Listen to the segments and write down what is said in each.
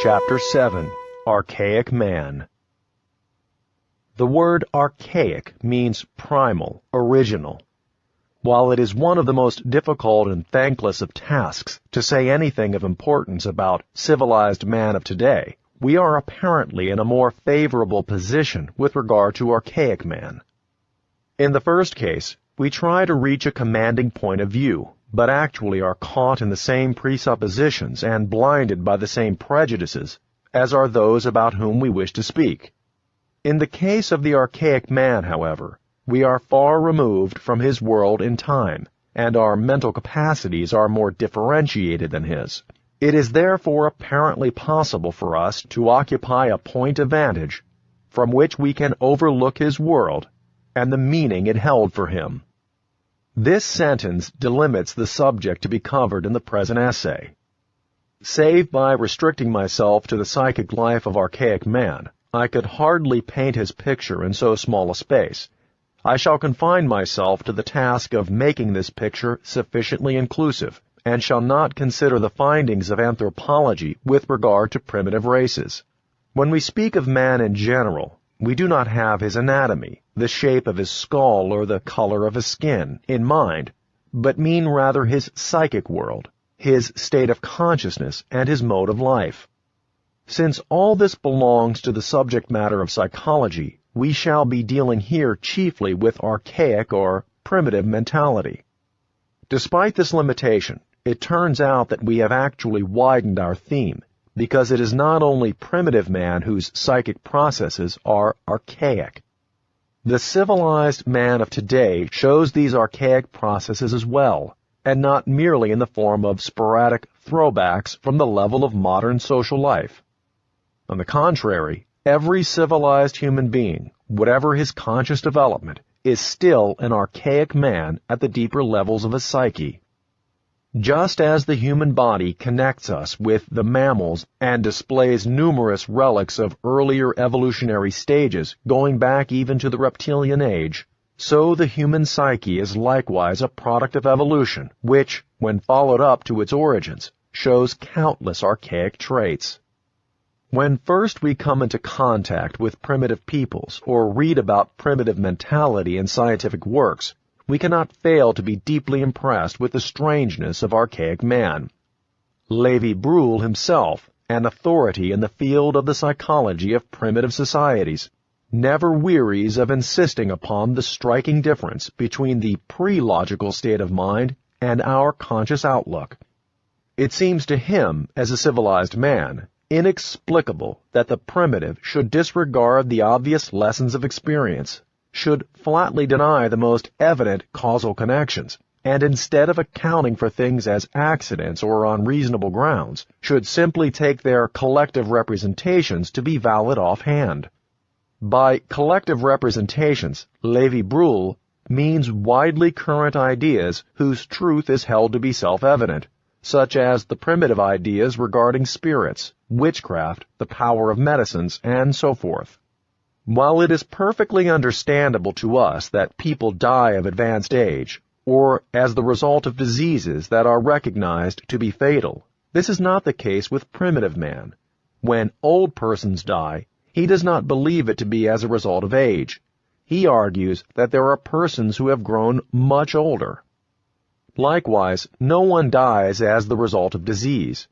Chapter 7. Archaic Man. The word archaic means primal, original. While it is one of the most difficult and thankless of tasks to say anything of importance about civilized man of today, we are apparently in a more favorable position with regard to archaic man. In the first case, we try to reach a commanding point of view, but actually are caught in the same presuppositions and blinded by the same prejudices as are those about whom we wish to speak. In the case of the archaic man, however, we are far removed from his world in time, and our mental capacities are more differentiated than his. It is therefore apparently possible for us to occupy a point of vantage from which we can overlook his world and the meaning it held for him. This sentence delimits the subject to be covered in the present essay. Save by restricting myself to the psychic life of archaic man, I could hardly paint his picture in so small a space. I shall confine myself to the task of making this picture sufficiently inclusive, and shall not consider the findings of anthropology with regard to primitive races. When we speak of man in general, we do not have his anatomy, the shape of his skull or the color of his skin, in mind, but mean rather his psychic world, his state of consciousness, and his mode of life. Since all this belongs to the subject matter of psychology, we shall be dealing here chiefly with archaic or primitive mentality. Despite this limitation, it turns out that we have actually widened our theme, because it is not only primitive man whose psychic processes are archaic. The civilized man of today shows these archaic processes as well, and not merely in the form of sporadic throwbacks from the level of modern social life. On the contrary, every civilized human being, whatever his conscious development, is still an archaic man at the deeper levels of his psyche. Just as the human body connects us with the mammals and displays numerous relics of earlier evolutionary stages going back even to the reptilian age, so the human psyche is likewise a product of evolution, which, when followed up to its origins, shows countless archaic traits. When first we come into contact with primitive peoples or read about primitive mentality in scientific works, we cannot fail to be deeply impressed with the strangeness of archaic man. Lévi-Breuil himself, an authority in the field of the psychology of primitive societies, never wearies of insisting upon the striking difference between the pre-logical state of mind and our conscious outlook. It seems to him, as a civilized man, inexplicable that the primitive should disregard the obvious lessons of experience, should flatly deny the most evident causal connections, and instead of accounting for things as accidents or on reasonable grounds, should simply take their collective representations to be valid offhand. By collective representations, Lévi-Breuil means widely current ideas whose truth is held to be self-evident, such as the primitive ideas regarding spirits, witchcraft, the power of medicines, and so forth. While it is perfectly understandable to us that people die of advanced age, or as the result of diseases that are recognized to be fatal, this is not the case with primitive man. When old persons die, he does not believe it to be as a result of age. He argues that there are persons who have grown much older. Likewise, no one dies as the result of disease,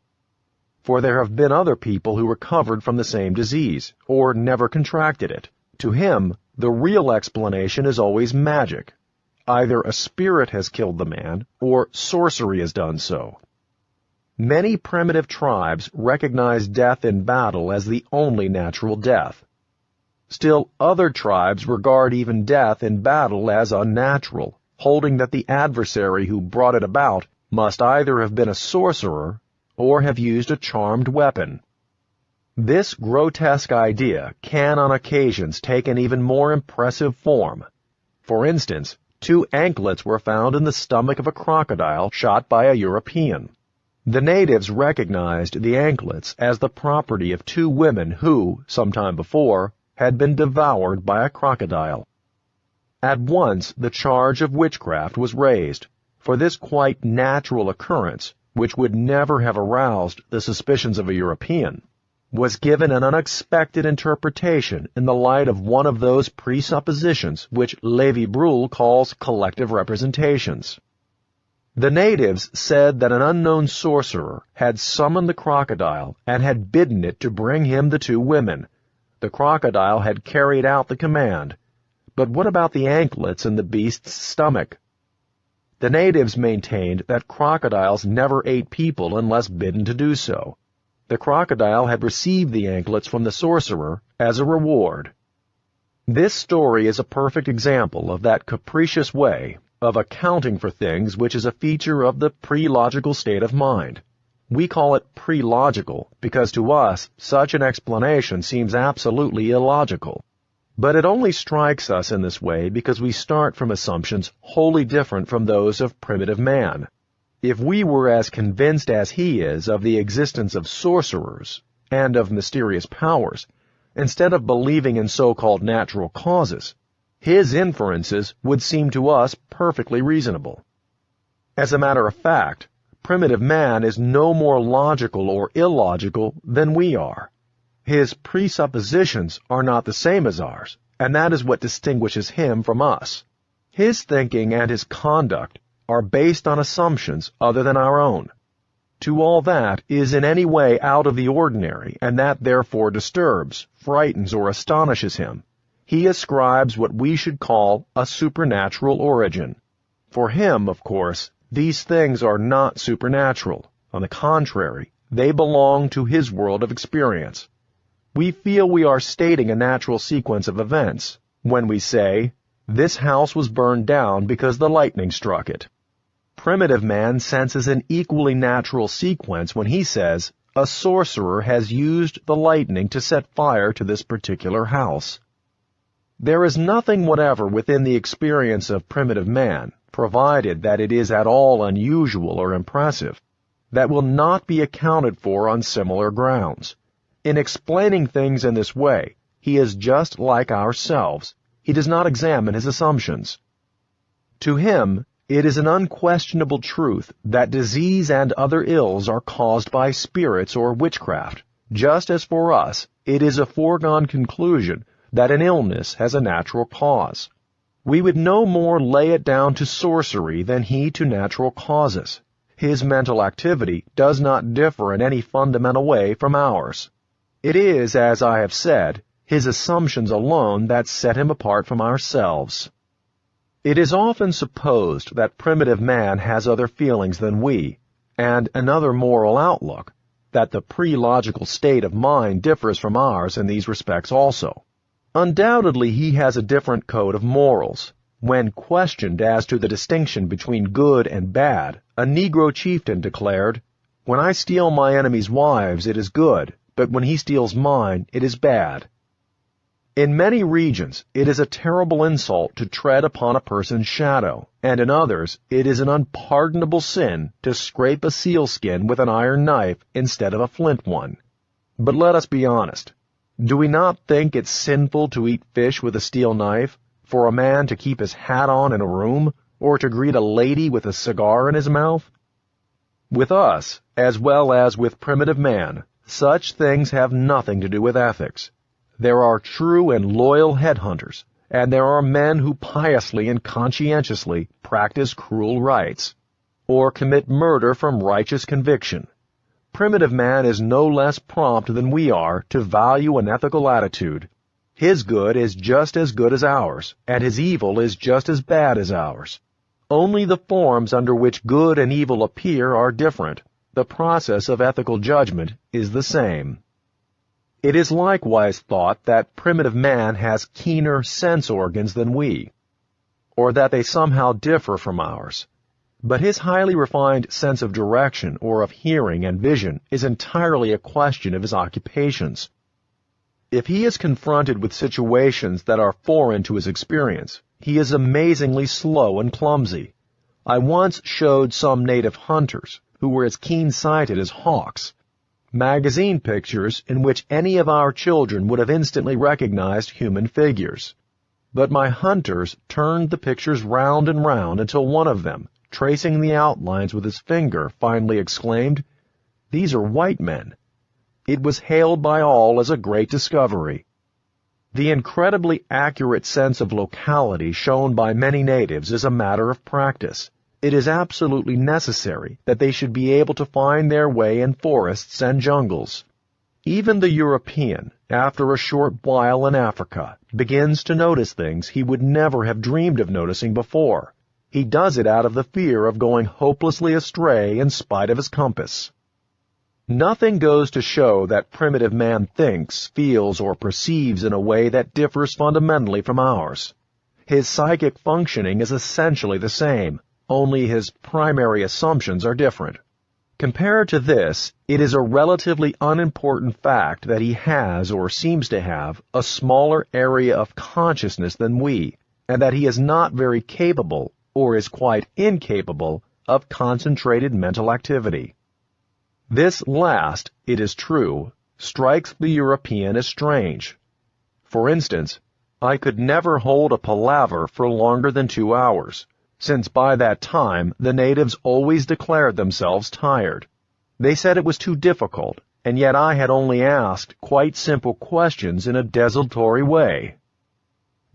for there have been other people who recovered from the same disease, or never contracted it. To him, the real explanation is always magic. Either a spirit has killed the man, or sorcery has done so. Many primitive tribes recognize death in battle as the only natural death. Still other tribes regard even death in battle as unnatural, holding that the adversary who brought it about must either have been a sorcerer or have used a charmed weapon. This grotesque idea can on occasions take an even more impressive form. For instance, 2 anklets were found in the stomach of a crocodile shot by a European. The natives recognized the anklets as the property of 2 women who, some time before, had been devoured by a crocodile. At once the charge of witchcraft was raised, for this quite natural occurrence, which would never have aroused the suspicions of a European. was given an unexpected interpretation in the light of one of those presuppositions which Lévi-Brühl calls collective representations. The natives said that an unknown sorcerer had summoned the crocodile and had bidden it to bring him the two women. The crocodile had carried out the command. But what about the anklets in the beast's stomach? The natives maintained that crocodiles never ate people unless bidden to do so. The crocodile had received the anklets from the sorcerer as a reward. This story is a perfect example of that capricious way of accounting for things which is a feature of the pre-logical state of mind. We call it pre-logical because to us such an explanation seems absolutely illogical. But it only strikes us in this way because we start from assumptions wholly different from those of primitive man. If we were as convinced as he is of the existence of sorcerers and of mysterious powers, instead of believing in so-called natural causes, his inferences would seem to us perfectly reasonable. As a matter of fact, primitive man is no more logical or illogical than we are. His presuppositions are not the same as ours, and that is what distinguishes him from us. His thinking and his conduct are based on assumptions other than our own. To all that is in any way out of the ordinary, and that therefore disturbs, frightens, or astonishes him, he ascribes what we should call a supernatural origin. For him, of course, these things are not supernatural. On the contrary, they belong to his world of experience. We feel we are stating a natural sequence of events when we say, "This house was burned down because the lightning struck it." Primitive man senses an equally natural sequence when he says, "A sorcerer has used the lightning to set fire to this particular house." There is nothing whatever within the experience of primitive man, provided that it is at all unusual or impressive, that will not be accounted for on similar grounds. In explaining things in this way, he is just like ourselves. He does not examine his assumptions. To him, it is an unquestionable truth that disease and other ills are caused by spirits or witchcraft, just as for us it is a foregone conclusion that an illness has a natural cause. We would no more lay it down to sorcery than he to natural causes. His mental activity does not differ in any fundamental way from ours. It is, as I have said, his assumptions alone that set him apart from ourselves. It is often supposed that primitive man has other feelings than we, and another moral outlook, that the pre-logical state of mind differs from ours in these respects also. Undoubtedly he has a different code of morals. When questioned as to the distinction between good and bad, a Negro chieftain declared, "When I steal my enemies' wives, it is good, but when he steals mine, it is bad." In many regions, it is a terrible insult to tread upon a person's shadow, and in others, it is an unpardonable sin to scrape a sealskin with an iron knife instead of a flint one. But let us be honest. Do we not think it sinful to eat fish with a steel knife, for a man to keep his hat on in a room, or to greet a lady with a cigar in his mouth? With us, as well as with primitive man, such things have nothing to do with ethics. There are true and loyal headhunters, and there are men who piously and conscientiously practice cruel rites, or commit murder from righteous conviction. Primitive man is no less prompt than we are to value an ethical attitude. His good is just as good as ours, and his evil is just as bad as ours. Only the forms under which good and evil appear are different. The process of ethical judgment is the same. It is likewise thought that primitive man has keener sense organs than we, or that they somehow differ from ours. But his highly refined sense of direction or of hearing and vision is entirely a question of his occupations. If he is confronted with situations that are foreign to his experience, he is amazingly slow and clumsy. I once showed some native hunters who were as keen-sighted as hawks magazine pictures in which any of our children would have instantly recognized human figures. But my hunters turned the pictures round and round until one of them, tracing the outlines with his finger, finally exclaimed, "These are white men." It was hailed by all as a great discovery. The incredibly accurate sense of locality shown by many natives is a matter of practice. It is absolutely necessary that they should be able to find their way in forests and jungles. Even the European, after a short while in Africa, begins to notice things he would never have dreamed of noticing before. He does it out of the fear of going hopelessly astray in spite of his compass. Nothing goes to show that primitive man thinks, feels, or perceives in a way that differs fundamentally from ours. His psychic functioning is essentially the same, only his primary assumptions are different. Compared to this, it is a relatively unimportant fact that he has, or seems to have, a smaller area of consciousness than we, and that he is not very capable, or is quite incapable, of concentrated mental activity. This last, it is true, strikes the European as strange. For instance, I could never hold a palaver for longer than 2 hours, since by that time the natives always declared themselves tired. They said it was too difficult, and yet I had only asked quite simple questions in a desultory way.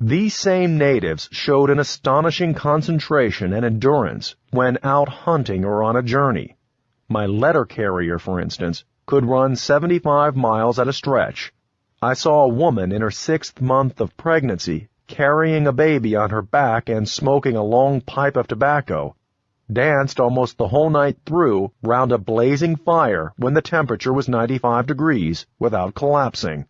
These same natives showed an astonishing concentration and endurance when out hunting or on a journey. My letter carrier, for instance, could run 75 miles at a stretch. I saw a woman in her 6th month of pregnancy carrying a baby on her back and smoking a long pipe of tobacco, danced almost the whole night through round a blazing fire when the temperature was 95 degrees without collapsing.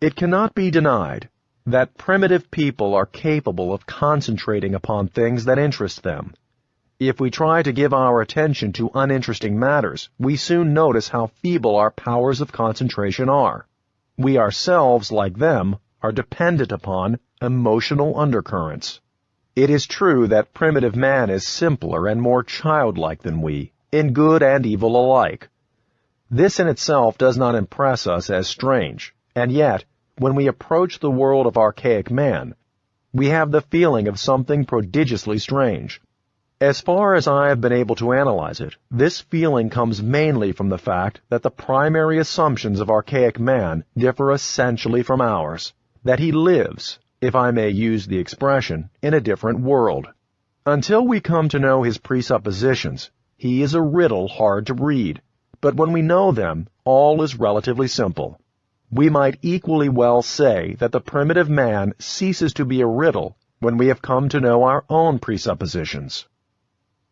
It cannot be denied that primitive people are capable of concentrating upon things that interest them. If we try to give our attention to uninteresting matters, we soon notice how feeble our powers of concentration are. We ourselves, like them, are dependent upon emotional undercurrents. It is true that primitive man is simpler and more childlike than we, in good and evil alike. This in itself does not impress us as strange, and yet, when we approach the world of archaic man, we have the feeling of something prodigiously strange. As far as I have been able to analyze it, this feeling comes mainly from the fact that the primary assumptions of archaic man differ essentially from ours, that he lives, if I may use the expression, in a different world. Until we come to know his presuppositions, he is a riddle hard to read, but when we know them, all is relatively simple. We might equally well say that the primitive man ceases to be a riddle when we have come to know our own presuppositions.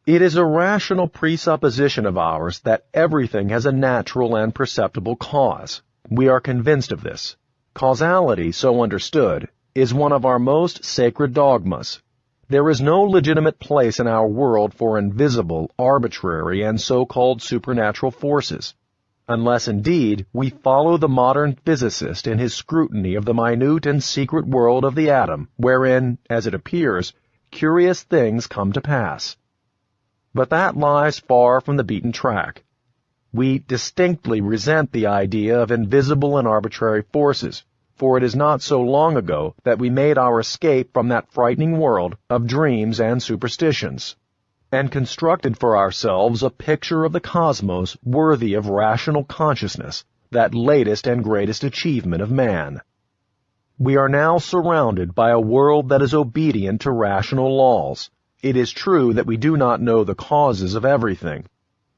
It is a rational presupposition of ours that everything has a natural and perceptible cause. We are convinced of this. Causality, so understood, is one of our most sacred dogmas. There is no legitimate place in our world for invisible, arbitrary, and so-called supernatural forces, unless indeed we follow the modern physicist in his scrutiny of the minute and secret world of the atom, wherein, as it appears, curious things come to pass. But that lies far from the beaten track. We distinctly resent the idea of invisible and arbitrary forces, for it is not so long ago that we made our escape from that frightening world of dreams and superstitions, and constructed for ourselves a picture of the cosmos worthy of rational consciousness, that latest and greatest achievement of man. We are now surrounded by a world that is obedient to rational laws. It is true that we do not know the causes of everything,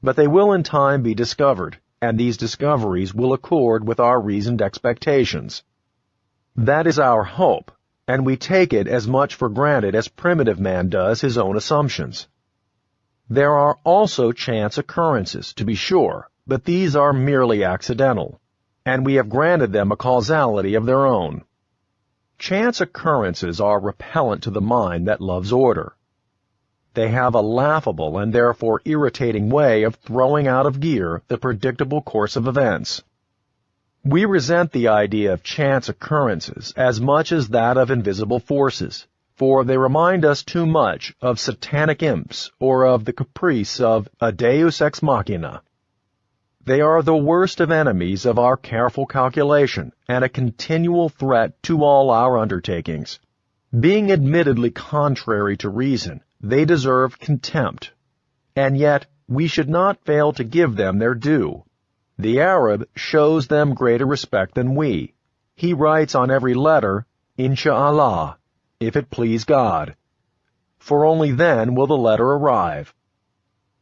but they will in time be discovered, and these discoveries will accord with our reasoned expectations. That is our hope, and we take it as much for granted as primitive man does his own assumptions. There are also chance occurrences, to be sure, but these are merely accidental, and we have granted them a causality of their own. Chance occurrences are repellent to the mind that loves order. They have a laughable and therefore irritating way of throwing out of gear the predictable course of events. We resent the idea of chance occurrences as much as that of invisible forces, for they remind us too much of satanic imps or of the caprice of a deus ex machina. They are the worst of enemies of our careful calculation and a continual threat to all our undertakings. Being admittedly contrary to reason, they deserve contempt, and yet we should not fail to give them their due. The Arab shows them greater respect than we. He writes on every letter, Insha'Allah, if it please God, for only then will the letter arrive.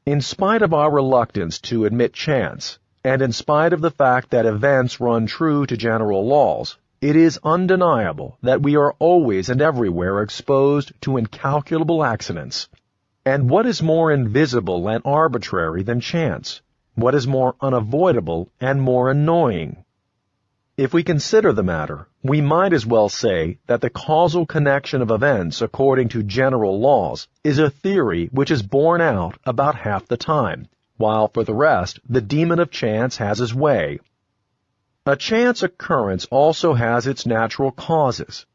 In spite of our reluctance to admit chance, and in spite of the fact that events run true to general laws, it is undeniable that we are always and everywhere exposed to incalculable accidents. And what is more invisible and arbitrary than chance? What is more unavoidable and more annoying? If we consider the matter, we might as well say that the causal connection of events according to general laws is a theory which is borne out about half the time, while for the rest the demon of chance has his way. A chance occurrence also has its natural causes,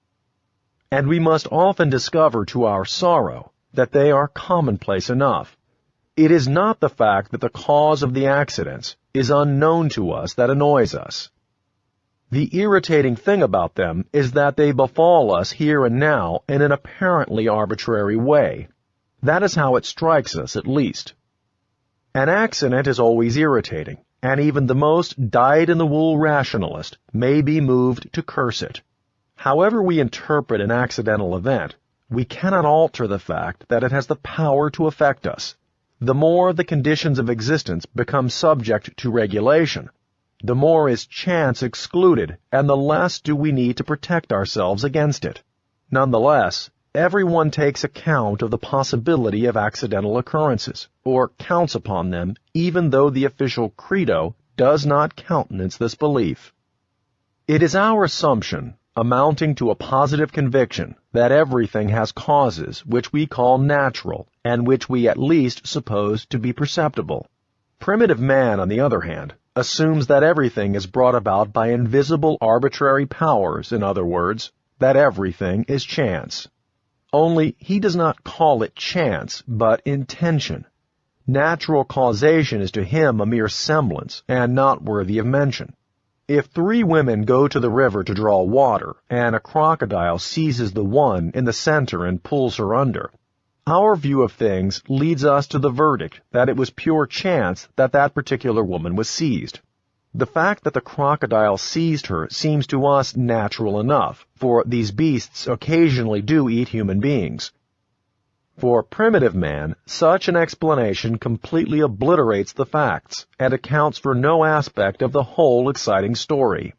and we must often discover to our sorrow that they are commonplace enough. It is not the fact that the cause of the accidents is unknown to us that annoys us. The irritating thing about them is that they befall us here and now in an apparently arbitrary way. That is how it strikes us, at least. An accident is always irritating, and even the most dyed-in-the-wool rationalist may be moved to curse it. However we interpret an accidental event, we cannot alter the fact that it has the power to affect us. The more the conditions of existence become subject to regulation, the more is chance excluded, and the less do we need to protect ourselves against it. Nonetheless, everyone takes account of the possibility of accidental occurrences, or counts upon them, even though the official credo does not countenance this belief. It is our assumption, amounting to a positive conviction, that everything has causes which we call natural, and which we at least suppose to be perceptible. Primitive man, on the other hand, assumes that everything is brought about by invisible arbitrary powers, in other words, that everything is chance. Only he does not call it chance, but intention. Natural causation is to him a mere semblance, and not worthy of mention. If 3 women go to the river to draw water, and a crocodile seizes the one in the center and pulls her under, our view of things leads us to the verdict that it was pure chance that that particular woman was seized. The fact that the crocodile seized her seems to us natural enough, for these beasts occasionally do eat human beings. For primitive man, such an explanation completely obliterates the facts and accounts for no aspect of the whole exciting story.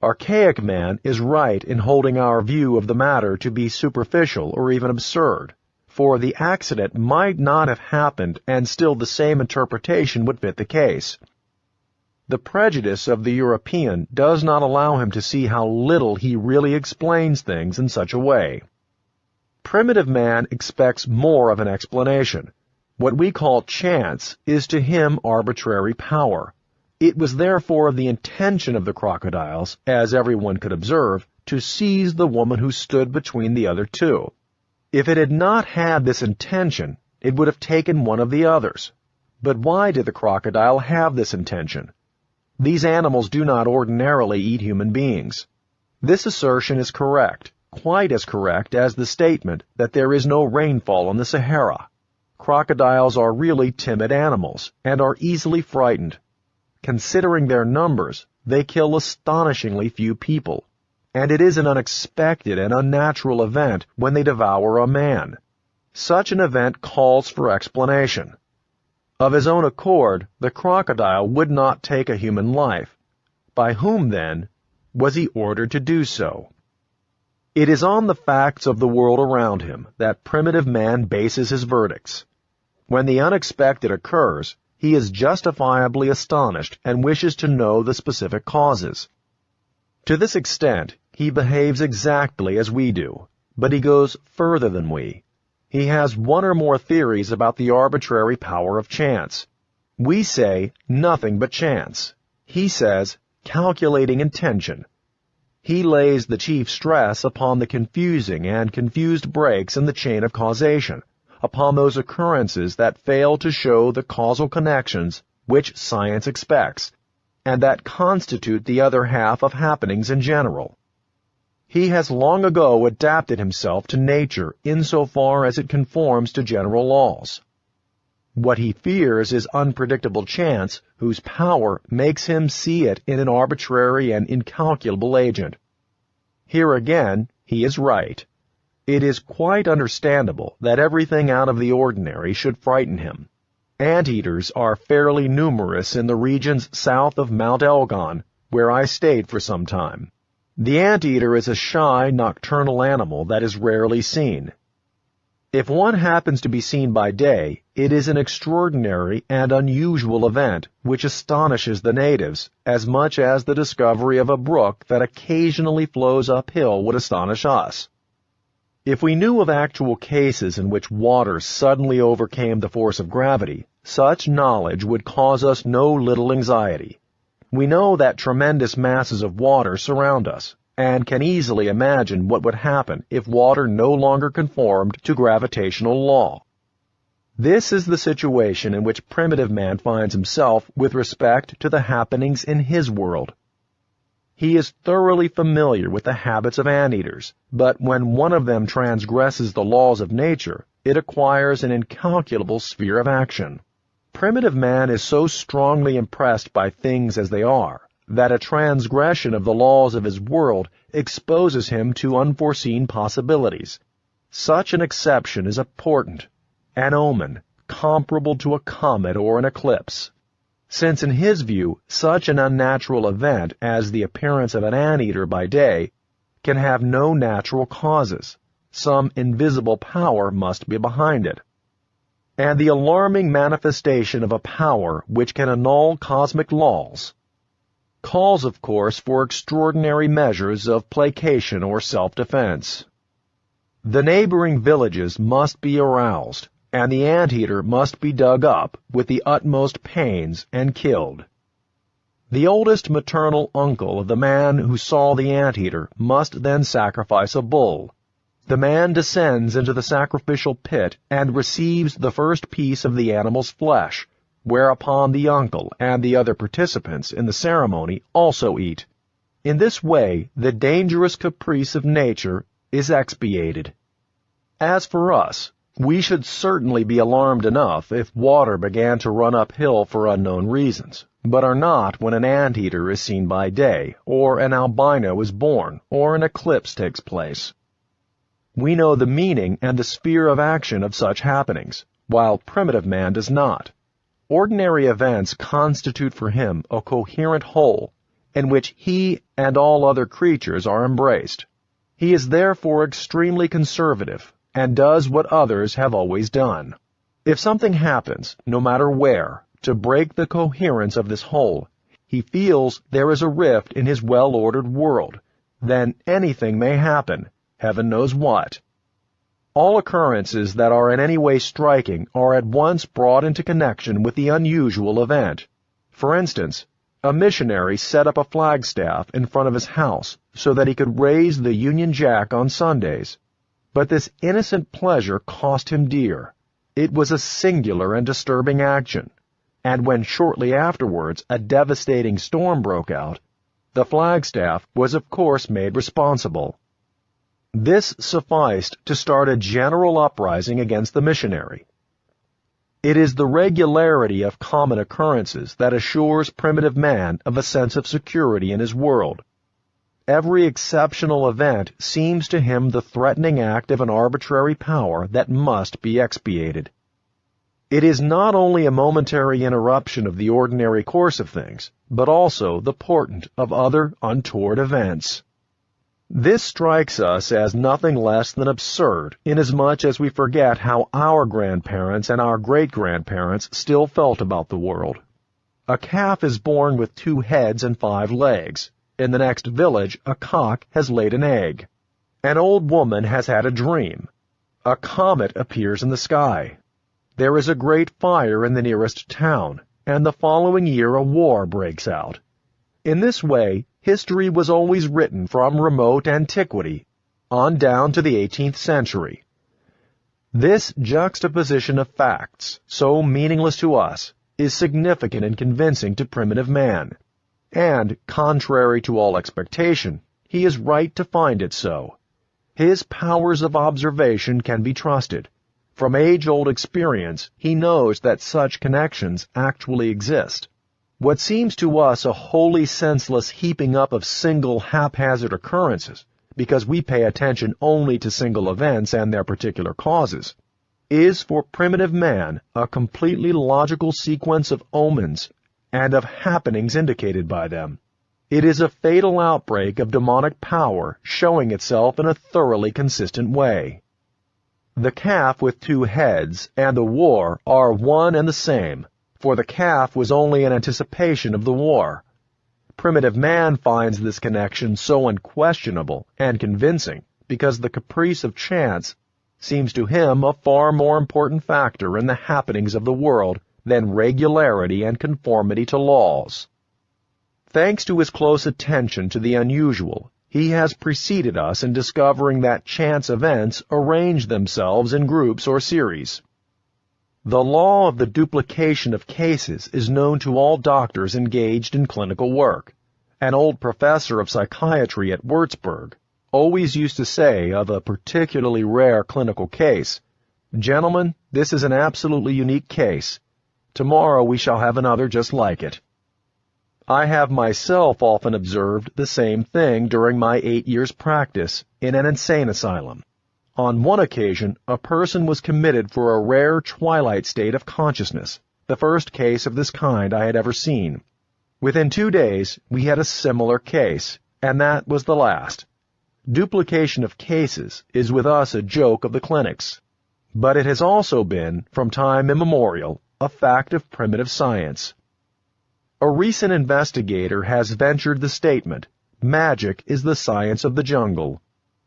Archaic man is right in holding our view of the matter to be superficial or even absurd, for the accident might not have happened and still the same interpretation would fit the case. The prejudice of the European does not allow him to see how little he really explains things in such a way. Primitive man expects more of an explanation. What we call chance is to him arbitrary power. It was therefore the intention of the crocodiles, as everyone could observe, to seize the woman who stood between the other 2. If it had not had this intention, it would have taken one of the others. But why did the crocodile have this intention? These animals do not ordinarily eat human beings. This assertion is correct, quite as correct as the statement that there is no rainfall in the Sahara. Crocodiles are really timid animals, and are easily frightened. Considering their numbers, they kill astonishingly few people, and it is an unexpected and unnatural event when they devour a man. Such an event calls for explanation. Of his own accord, the crocodile would not take a human life. By whom, then, was he ordered to do so? It is on the facts of the world around him that primitive man bases his verdicts. When the unexpected occurs, he is justifiably astonished and wishes to know the specific causes. To this extent, he behaves exactly as we do, but he goes further than we. He has one or more theories about the arbitrary power of chance. We say nothing but chance. He says calculating intention. He lays the chief stress upon the confusing and confused breaks in the chain of causation, upon those occurrences that fail to show the causal connections which science expects, and that constitute the other half of happenings in general. He has long ago adapted himself to nature insofar as it conforms to general laws. What he fears is unpredictable chance, whose power makes him see it in an arbitrary and incalculable agent. Here again, he is right. It is quite understandable that everything out of the ordinary should frighten him. Anteaters are fairly numerous in the regions south of Mount Elgon, where I stayed for some time. The anteater is a shy, nocturnal animal that is rarely seen. If one happens to be seen by day, it is an extraordinary and unusual event which astonishes the natives as much as the discovery of a brook that occasionally flows uphill would astonish us. If we knew of actual cases in which water suddenly overcame the force of gravity, such knowledge would cause us no little anxiety. We know that tremendous masses of water surround us, and can easily imagine what would happen if water no longer conformed to gravitational law. This is the situation in which primitive man finds himself with respect to the happenings in his world. He is thoroughly familiar with the habits of anteaters, but when one of them transgresses the laws of nature, it acquires an incalculable sphere of action. Primitive man is so strongly impressed by things as they are, that a transgression of the laws of his world exposes him to unforeseen possibilities. Such an exception is a portent, an omen, comparable to a comet or an eclipse. Since in his view, such an unnatural event as the appearance of an anteater by day can have no natural causes, some invisible power must be behind it. And the alarming manifestation of a power which can annul cosmic laws calls, of course, for extraordinary measures of placation or self-defense. The neighboring villages must be aroused, and the anteater must be dug up with the utmost pains and killed. The oldest maternal uncle of the man who saw the anteater must then sacrifice a bull. The man descends into the sacrificial pit and receives the first piece of the animal's flesh, whereupon the uncle and the other participants in the ceremony also eat. In this way, the dangerous caprice of nature is expiated. As for us, we should certainly be alarmed enough if water began to run uphill for unknown reasons, but are not when an anteater is seen by day, or an albino is born, or an eclipse takes place. We know the meaning and the sphere of action of such happenings, while primitive man does not. Ordinary events constitute for him a coherent whole, in which he and all other creatures are embraced. He is therefore extremely conservative, and does what others have always done. If something happens, no matter where, to break the coherence of this whole, he feels there is a rift in his well-ordered world, then anything may happen, heaven knows what. All occurrences that are in any way striking are at once brought into connection with the unusual event. For instance, a missionary set up a flagstaff in front of his house so that he could raise the Union Jack on Sundays. But this innocent pleasure cost him dear. It was a singular and disturbing action, and when shortly afterwards a devastating storm broke out, the flagstaff was of course made responsible. This sufficed to start a general uprising against the missionary. It is the regularity of common occurrences that assures primitive man of a sense of security in his world. Every exceptional event seems to him the threatening act of an arbitrary power that must be expiated. It is not only a momentary interruption of the ordinary course of things, but also the portent of other untoward events. This strikes us as nothing less than absurd, inasmuch as we forget how our grandparents and our great-grandparents still felt about the world. A calf is born with 2 heads and 5 legs. In the next village, a cock has laid an egg. An old woman has had a dream. A comet appears in the sky. There is a great fire in the nearest town, and the following year a war breaks out. In this way, history was always written from remote antiquity on down to the 18th century. This juxtaposition of facts, so meaningless to us, is significant and convincing to primitive man, and, contrary to all expectation, he is right to find it so. His powers of observation can be trusted, From age-old experience, he knows that such connections actually exist. What seems to us a wholly senseless heaping up of single haphazard occurrences, because we pay attention only to single events and their particular causes, is for primitive man a completely logical sequence of omens and of happenings indicated by them. It is a fatal outbreak of demonic power showing itself in a thoroughly consistent way. The calf with 2 heads and the war are one and the same, for the calf was only an anticipation of the war. Primitive man finds this connection so unquestionable and convincing because the caprice of chance seems to him a far more important factor in the happenings of the world than regularity and conformity to laws. Thanks to his close attention to the unusual, he has preceded us in discovering that chance events arrange themselves in groups or series. The law of the duplication of cases is known to all doctors engaged in clinical work. An old professor of psychiatry at Würzburg always used to say of a particularly rare clinical case, "Gentlemen, this is an absolutely unique case. Tomorrow we shall have another just like it." I have myself often observed the same thing during my 8 years' practice in an insane asylum. On one occasion, a person was committed for a rare twilight state of consciousness, the first case of this kind I had ever seen. Within 2 days, we had a similar case, and that was the last. Duplication of cases is with us a joke of the clinics, but it has also been, from time immemorial, a fact of primitive science. A recent investigator has ventured the statement, magic is the science of the jungle.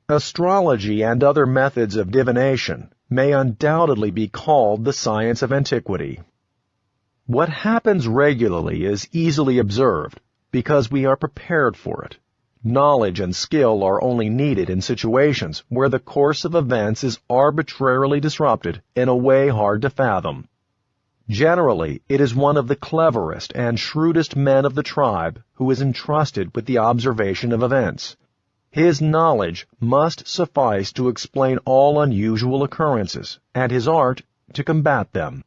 Astrology and other methods of divination may undoubtedly be called the science of antiquity. What happens regularly is easily observed because we are prepared for it. Knowledge and skill are only needed in situations where the course of events is arbitrarily disrupted in a way hard to fathom. Generally, it is one of the cleverest and shrewdest men of the tribe who is entrusted with the observation of events. His knowledge must suffice to explain all unusual occurrences, and his art to combat them.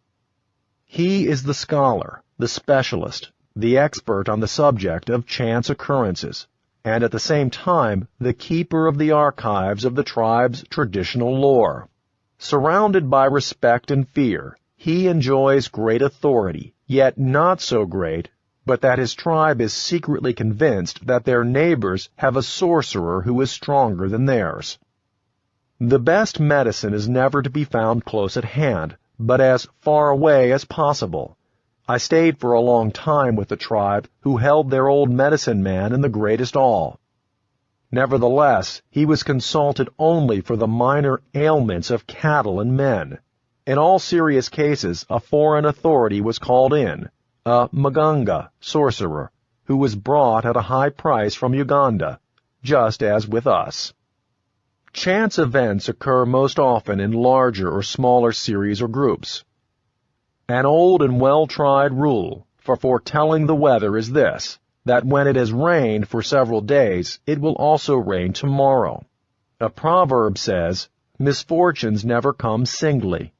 He is the scholar, the specialist, the expert on the subject of chance occurrences, and at the same time the keeper of the archives of the tribe's traditional lore. Surrounded by respect and fear, he enjoys great authority, yet not so great but that his tribe is secretly convinced that their neighbors have a sorcerer who is stronger than theirs. The best medicine is never to be found close at hand, but as far away as possible. I stayed for a long time with the tribe who held their old medicine man in the greatest awe. Nevertheless, he was consulted only for the minor ailments of cattle and men. In all serious cases, a foreign authority was called in, a Mganga sorcerer, who was brought at a high price from Uganda, just as with us. Chance events occur most often in larger or smaller series or groups. An old and well-tried rule for foretelling the weather is this, that when it has rained for several days, it will also rain tomorrow. A proverb says, misfortunes never come singly.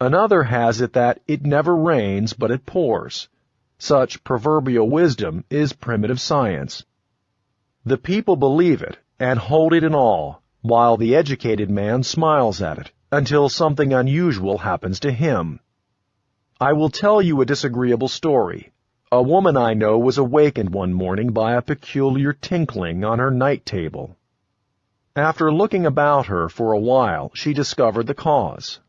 Another has it that it never rains but it pours. Such proverbial wisdom is primitive science. The people believe it and hold it in awe, while the educated man smiles at it, until something unusual happens to him. I will tell you a disagreeable story. A woman I know was awakened one morning by a peculiar tinkling on her night table. After looking about her for a while, she discovered the cause.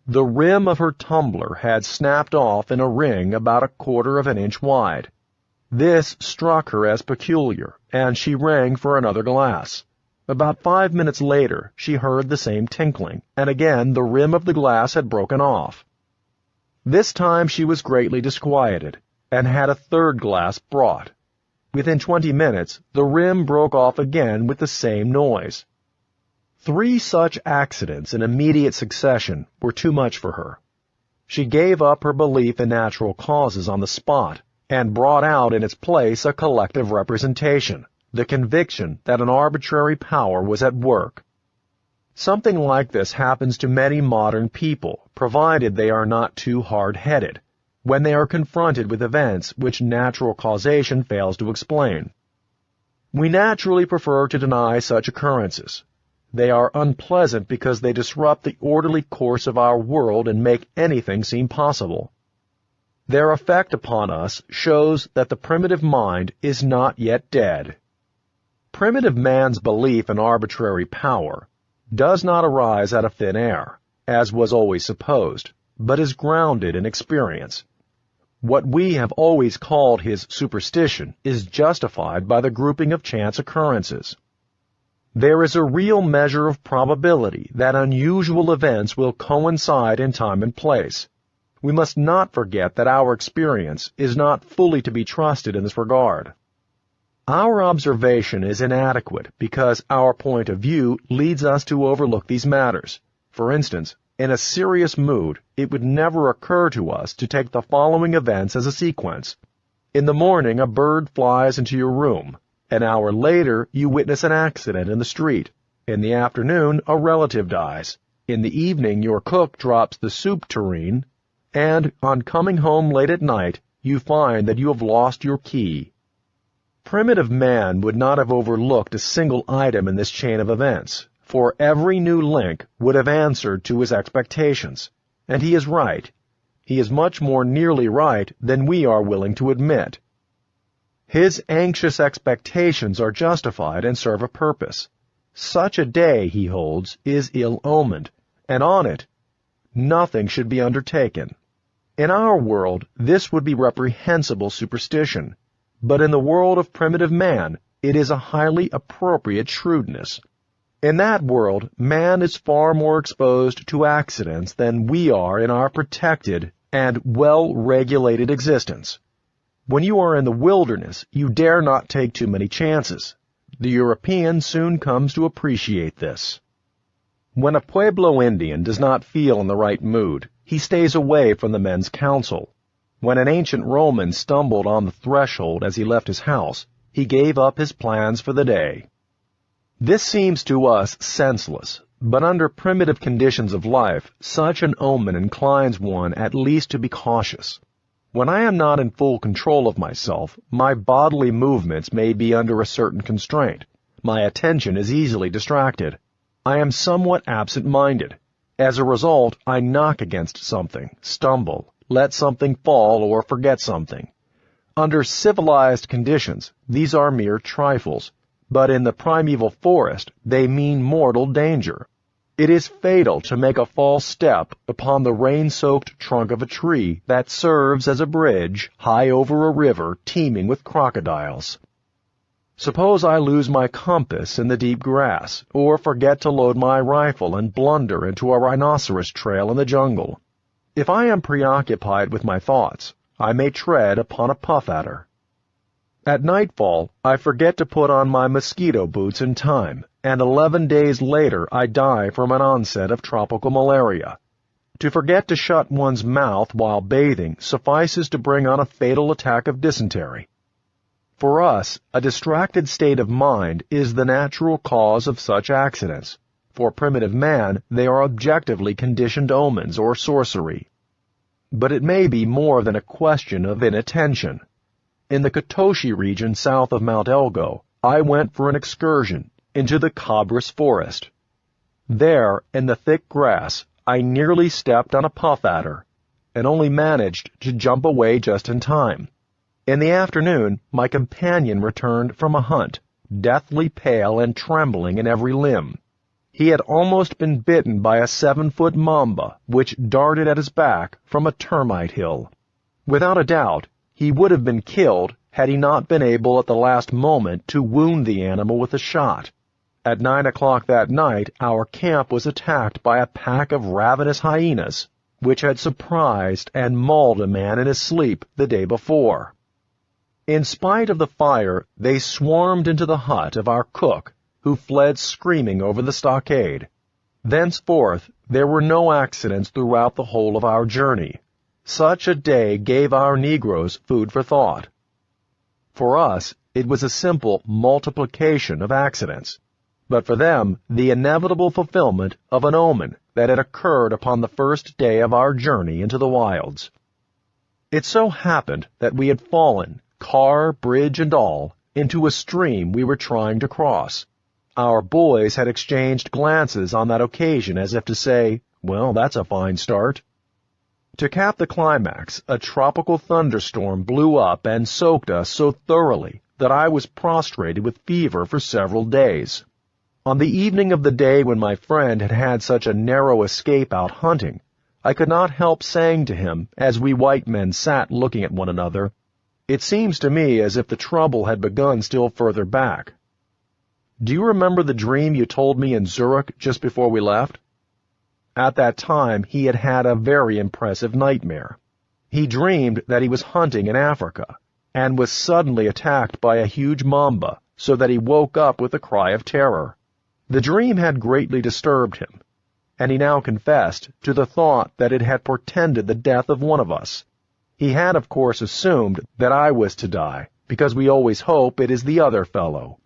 The rim of her tumbler had snapped off in a ring about 1/4 of an inch wide. This struck her as peculiar, and she rang for another glass. About 5 minutes later, she heard the same tinkling, and again the rim of the glass had broken off. This time she was greatly disquieted, and had a third glass brought. Within 20 minutes, the rim broke off again with the same noise. 3 such accidents in immediate succession were too much for her. She gave up her belief in natural causes on the spot, and brought out in its place a collective representation, the conviction that an arbitrary power was at work. Something like this happens to many modern people, provided they are not too hard-headed, when they are confronted with events which natural causation fails to explain. We naturally prefer to deny such occurrences. They are unpleasant because they disrupt the orderly course of our world and make anything seem possible. Their effect upon us shows that the primitive mind is not yet dead. Primitive man's belief in arbitrary power does not arise out of thin air, as was always supposed, but is grounded in experience. What we have always called his superstition is justified by the grouping of chance occurrences. There is a real measure of probability that unusual events will coincide in time and place. We must not forget that our experience is not fully to be trusted in this regard. Our observation is inadequate because our point of view leads us to overlook these matters. For instance, in a serious mood, it would never occur to us to take the following events as a sequence. In the morning, a bird flies into your room. An hour later, you witness an accident in the street. In the afternoon, a relative dies. In the evening, your cook drops the soup tureen. And, on coming home late at night, you find that you have lost your key. Primitive man would not have overlooked a single item in this chain of events, for every new link would have answered to his expectations. And he is right. He is much more nearly right than we are willing to admit. His anxious expectations are justified and serve a purpose. Such a day, he holds, is ill-omened, and on it, nothing should be undertaken. In our world, this would be reprehensible superstition, but in the world of primitive man, it is a highly appropriate shrewdness. In that world, man is far more exposed to accidents than we are in our protected and well-regulated existence. When you are in the wilderness, you dare not take too many chances. The European soon comes to appreciate this. When a Pueblo Indian does not feel in the right mood, he stays away from the men's council. When an ancient Roman stumbled on the threshold as he left his house, he gave up his plans for the day. This seems to us senseless, but under primitive conditions of life, such an omen inclines one at least to be cautious. When I am not in full control of myself, my bodily movements may be under a certain constraint. My attention is easily distracted. I am somewhat absent-minded. As a result, I knock against something, stumble, let something fall, or forget something. Under civilized conditions, these are mere trifles, but in the primeval forest, they mean mortal danger. It is fatal to make a false step upon the rain-soaked trunk of a tree that serves as a bridge high over a river teeming with crocodiles. Suppose I lose my compass in the deep grass, or forget to load my rifle and blunder into a rhinoceros trail in the jungle. If I am preoccupied with my thoughts, I may tread upon a puff adder. At nightfall, I forget to put on my mosquito boots in time, and 11 days later I die from an onset of tropical malaria. To forget to shut one's mouth while bathing suffices to bring on a fatal attack of dysentery. For us, a distracted state of mind is the natural cause of such accidents. For primitive man, they are objectively conditioned omens or sorcery. But it may be more than a question of inattention. In the Kotoshi region south of Mount Elgo, I went for an excursion into the Cabras forest. There, in the thick grass, I nearly stepped on a puff adder, and only managed to jump away just in time. In the afternoon, my companion returned from a hunt, deathly pale and trembling in every limb. He had almost been bitten by a 7-foot mamba, which darted at his back from a termite hill. Without a doubt, he would have been killed had he not been able at the last moment to wound the animal with a shot. At 9 o'clock that night, our camp was attacked by a pack of ravenous hyenas, which had surprised and mauled a man in his sleep the day before. In spite of the fire, they swarmed into the hut of our cook, who fled screaming over the stockade. Thenceforth, there were no accidents throughout the whole of our journey. Such a day gave our Negroes food for thought. For us, it was a simple multiplication of accidents. but for them the inevitable fulfillment of an omen that had occurred upon the first day of our journey into the wilds. It so happened that we had fallen, car, bridge, and all, into a stream we were trying to cross. Our boys had exchanged glances on that occasion as if to say, "Well, that's a fine start." To cap the climax, a tropical thunderstorm blew up and soaked us so thoroughly that I was prostrated with fever for several days. On the evening of the day when my friend had had such a narrow escape out hunting, I could not help saying to him, as we white men sat looking at one another, "It seems to me as if the trouble had begun still further back." Do you remember the dream you told me in Zurich just before we left? At that time, he had had a very impressive nightmare. He dreamed that he was hunting in Africa, and was suddenly attacked by a huge mamba, so that he woke up with a cry of terror. The dream had greatly disturbed him, and he now confessed to the thought that it had portended the death of one of us. He had, of course, assumed that I was to die, because we always hope it is the other fellow.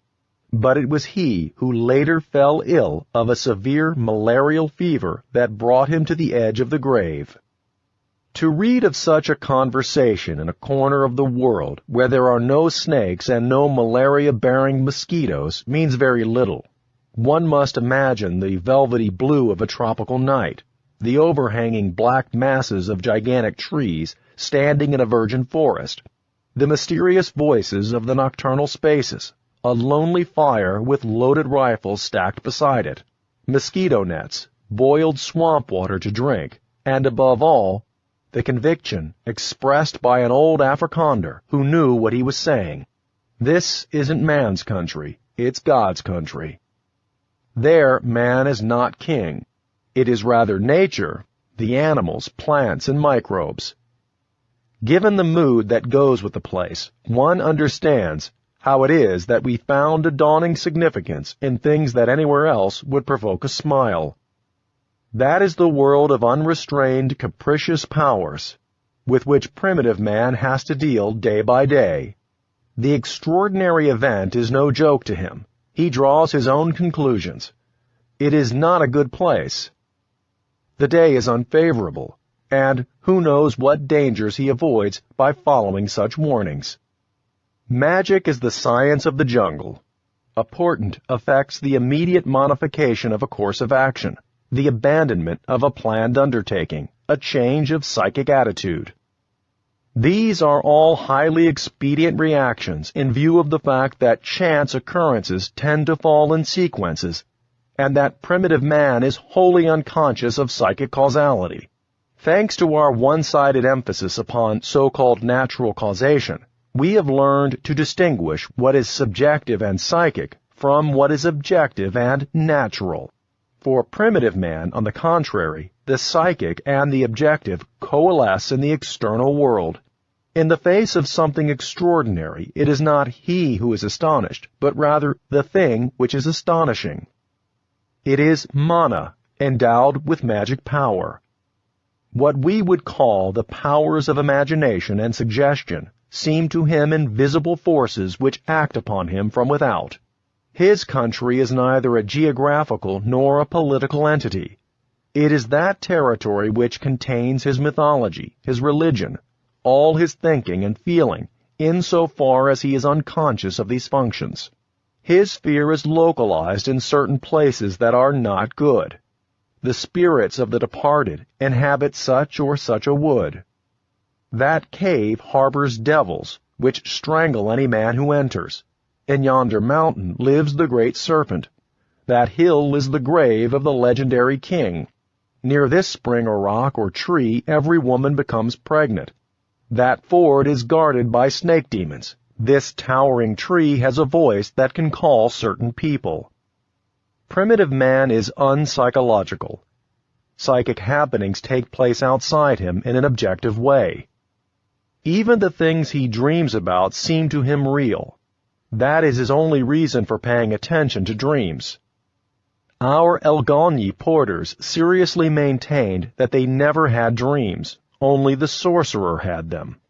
But it was he who later fell ill of a severe malarial fever that brought him to the edge of the grave. To read of such a conversation in a corner of the world where there are no snakes and no malaria-bearing mosquitoes means very little. One must imagine the velvety blue of a tropical night, the overhanging black masses of gigantic trees standing in a virgin forest, the mysterious voices of the nocturnal spaces, a lonely fire with loaded rifles stacked beside it, mosquito nets, boiled swamp water to drink, and above all, the conviction expressed by an old Afrikander who knew what he was saying. This isn't man's country, it's God's country. There man is not king. It is rather nature, the animals, plants, and microbes. Given the mood that goes with the place, one understands how it is that we found a dawning significance in things that anywhere else would provoke a smile. That is the world of unrestrained, capricious powers, with which primitive man has to deal day by day. The extraordinary event is no joke to him. He draws his own conclusions. It is not a good place. The day is unfavorable, and who knows what dangers he avoids by following such warnings. Magic is the science of the jungle. A portent affects the immediate modification of a course of action, the abandonment of a planned undertaking, a change of psychic attitude. These are all highly expedient reactions in view of the fact that chance occurrences tend to fall in sequences, and that primitive man is wholly unconscious of psychic causality. Thanks to our one-sided emphasis upon so-called natural causation, we have learned to distinguish what is subjective and psychic from what is objective and natural. For primitive man, on the contrary, the psychic and the objective coalesce in the external world. In the face of something extraordinary, it is not he who is astonished, but rather the thing which is astonishing. It is mana, endowed with magic power. What we would call the powers of imagination and suggestion seem to him invisible forces which act upon him from without. His country is neither a geographical nor a political entity. It is that territory which contains his mythology, his religion, all his thinking and feeling, insofar as he is unconscious of these functions. His fear is localized in certain places that are not good. The spirits of the departed inhabit such or such a wood. That cave harbors devils, which strangle any man who enters. In yonder mountain lives the great serpent. That hill is the grave of the legendary king. Near this spring or rock or tree every woman becomes pregnant. That ford is guarded by snake demons. This towering tree has a voice that can call certain people. Primitive man is unpsychological. Psychic happenings take place outside him in an objective way. Even the things he dreams about seem to him real. That is his only reason for paying attention to dreams. Our Elgonyi porters seriously maintained that they never had dreams, only the sorcerer had them.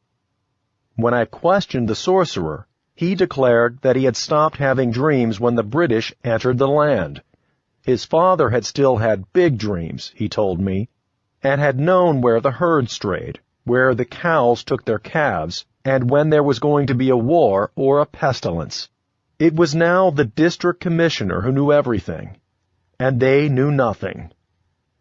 When I questioned the sorcerer, He declared that he had stopped having dreams when the British entered the land. His father had still had big dreams, he told me, and had known where the herd strayed, where the cows took their calves, and when there was going to be a war or a pestilence. It was now the district commissioner who knew everything, and they knew nothing.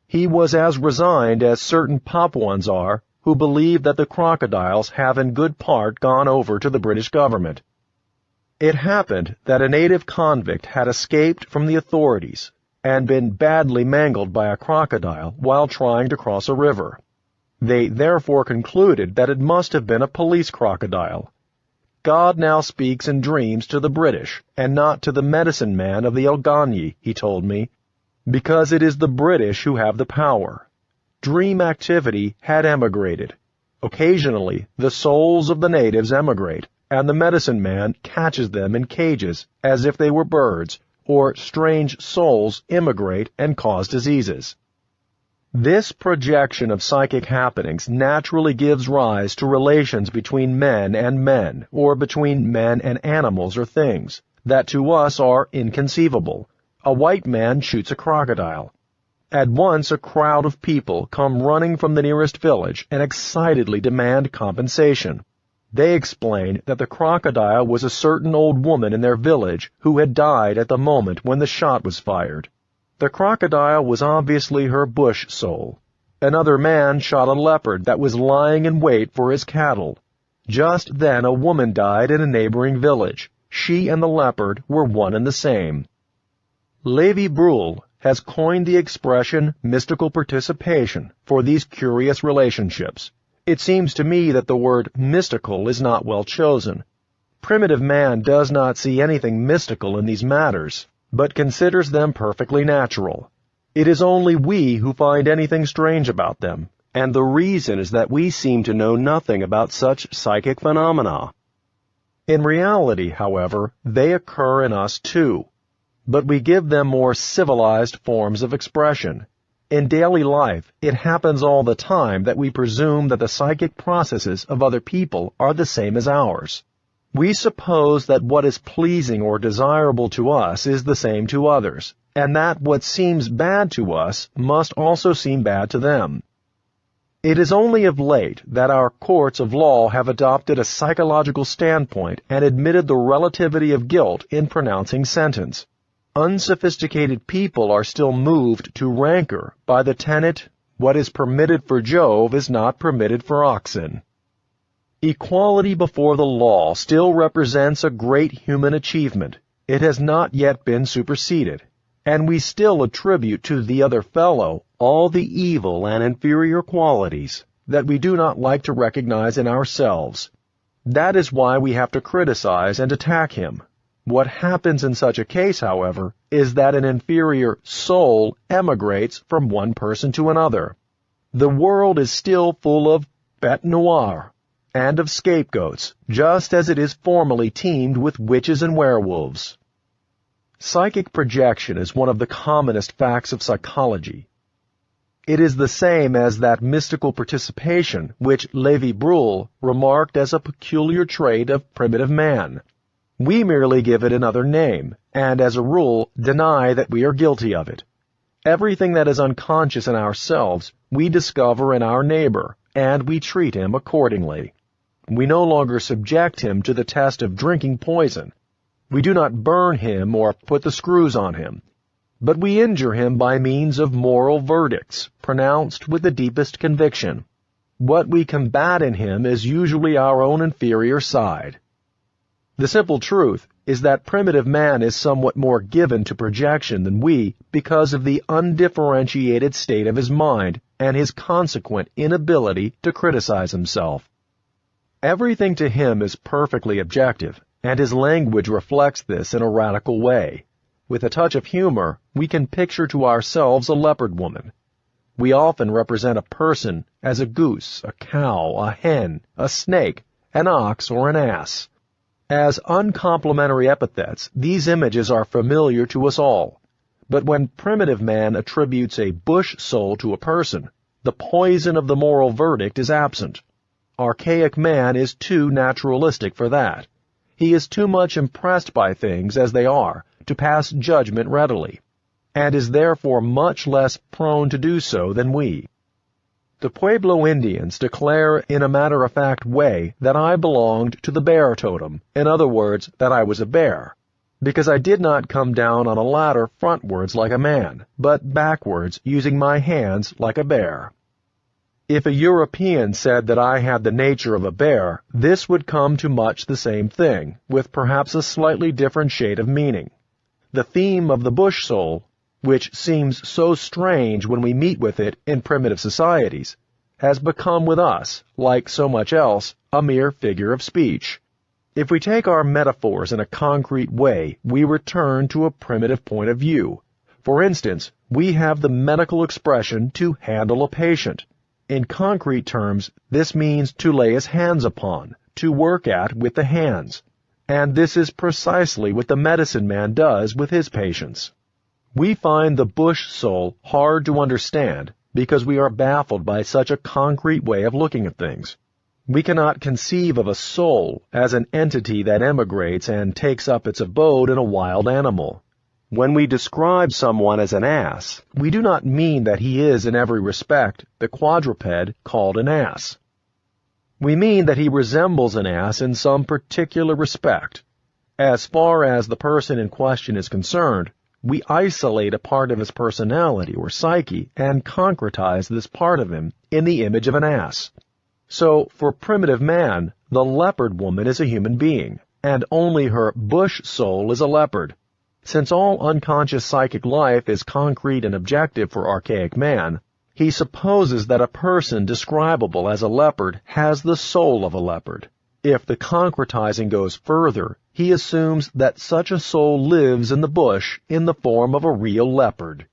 He was as resigned as certain Papuans are, who believe that the crocodiles have in good part gone over to the British government. It happened that a native convict had escaped from the authorities and been badly mangled by a crocodile while trying to cross a river. They therefore concluded that it must have been a police crocodile. God now speaks in dreams to the British, and not to the medicine man of the Algany, he told me, because it is the British who have the power. Dream activity had emigrated. Occasionally, the souls of the natives emigrate, and the medicine man catches them in cages as if they were birds, or strange souls immigrate and cause diseases. This projection of psychic happenings naturally gives rise to relations between men, or between men and animals or things, that to us are inconceivable. A white man shoots a crocodile. At once a crowd of people come running from the nearest village and excitedly demand compensation. They explain that the crocodile was a certain old woman in their village who had died at the moment when the shot was fired. The crocodile was obviously her bush soul. Another man shot a leopard that was lying in wait for his cattle. Just then a woman died in a neighboring village. She and the leopard were one and the same. Levi Bruhl has coined the expression mystical participation for these curious relationships. It seems to me that the word mystical is not well chosen. Primitive man does not see anything mystical in these matters, but considers them perfectly natural. It is only we who find anything strange about them, and the reason is that we seem to know nothing about such psychic phenomena. In reality, however, they occur in us too, but we give them more civilized forms of expression. In daily life, it happens all the time that we presume that the psychic processes of other people are the same as ours. We suppose that what is pleasing or desirable to us is the same to others, and that what seems bad to us must also seem bad to them. It is only of late that our courts of law have adopted a psychological standpoint and admitted the relativity of guilt in pronouncing sentence. Unsophisticated people are still moved to rancor by the tenet, "What is permitted for Jove is not permitted for oxen." Equality before the law still represents a great human achievement. It has not yet been superseded, and we still attribute to the other fellow all the evil and inferior qualities that we do not like to recognize in ourselves. That is why we have to criticize and attack him. What happens in such a case, however, is that an inferior soul emigrates from one person to another. The world is still full of bêtes noires and of scapegoats, just as it is formerly teemed with witches and werewolves. Psychic projection is one of the commonest facts of psychology. It is the same as that mystical participation which Levi Bruhl remarked as a peculiar trait of primitive man. We merely give it another name, and as a rule deny that we are guilty of it. Everything that is unconscious in ourselves we discover in our neighbor, and we treat him accordingly. We no longer subject him to the test of drinking poison. We do not burn him or put the screws on him, but we injure him by means of moral verdicts, pronounced with the deepest conviction. What we combat in him is usually our own inferior side. The simple truth is that primitive man is somewhat more given to projection than we because of the undifferentiated state of his mind and his consequent inability to criticize himself. Everything to him is perfectly objective, and his language reflects this in a radical way. With a touch of humor, we can picture to ourselves a leopard woman. We often represent a person as a goose, a cow, a hen, a snake, an ox, or an ass. As uncomplimentary epithets, these images are familiar to us all. But when primitive man attributes a bush soul to a person, the poison of the moral verdict is absent. Archaic man is too naturalistic for that. He is too much impressed by things as they are to pass judgment readily, and is therefore much less prone to do so than we. The Pueblo Indians declare in a matter-of-fact way that I belonged to the bear totem, in other words, that I was a bear, because I did not come down on a ladder frontwards like a man, but backwards using my hands like a bear. If a European said that I had the nature of a bear, this would come to much the same thing, with perhaps a slightly different shade of meaning. The theme of the bush soul, which seems so strange when we meet with it in primitive societies, has become with us, like so much else, a mere figure of speech. If we take our metaphors in a concrete way, we return to a primitive point of view. For instance, we have the medical expression to handle a patient. In concrete terms, this means to lay his hands upon, to work at with the hands. And this is precisely what the medicine man does with his patients. We find the bush soul hard to understand because we are baffled by such a concrete way of looking at things. We cannot conceive of a soul as an entity that emigrates and takes up its abode in a wild animal. When we describe someone as an ass, we do not mean that he is in every respect the quadruped called an ass. We mean that he resembles an ass in some particular respect. As far as the person in question is concerned, we isolate a part of his personality or psyche and concretize this part of him in the image of an ass. So, for primitive man, the leopard woman is a human being, and only her bush soul is a leopard. Since all unconscious psychic life is concrete and objective for archaic man, he supposes that a person describable as a leopard has the soul of a leopard. If the concretizing goes further, he assumes that such a soul lives in the bush in the form of a real leopard.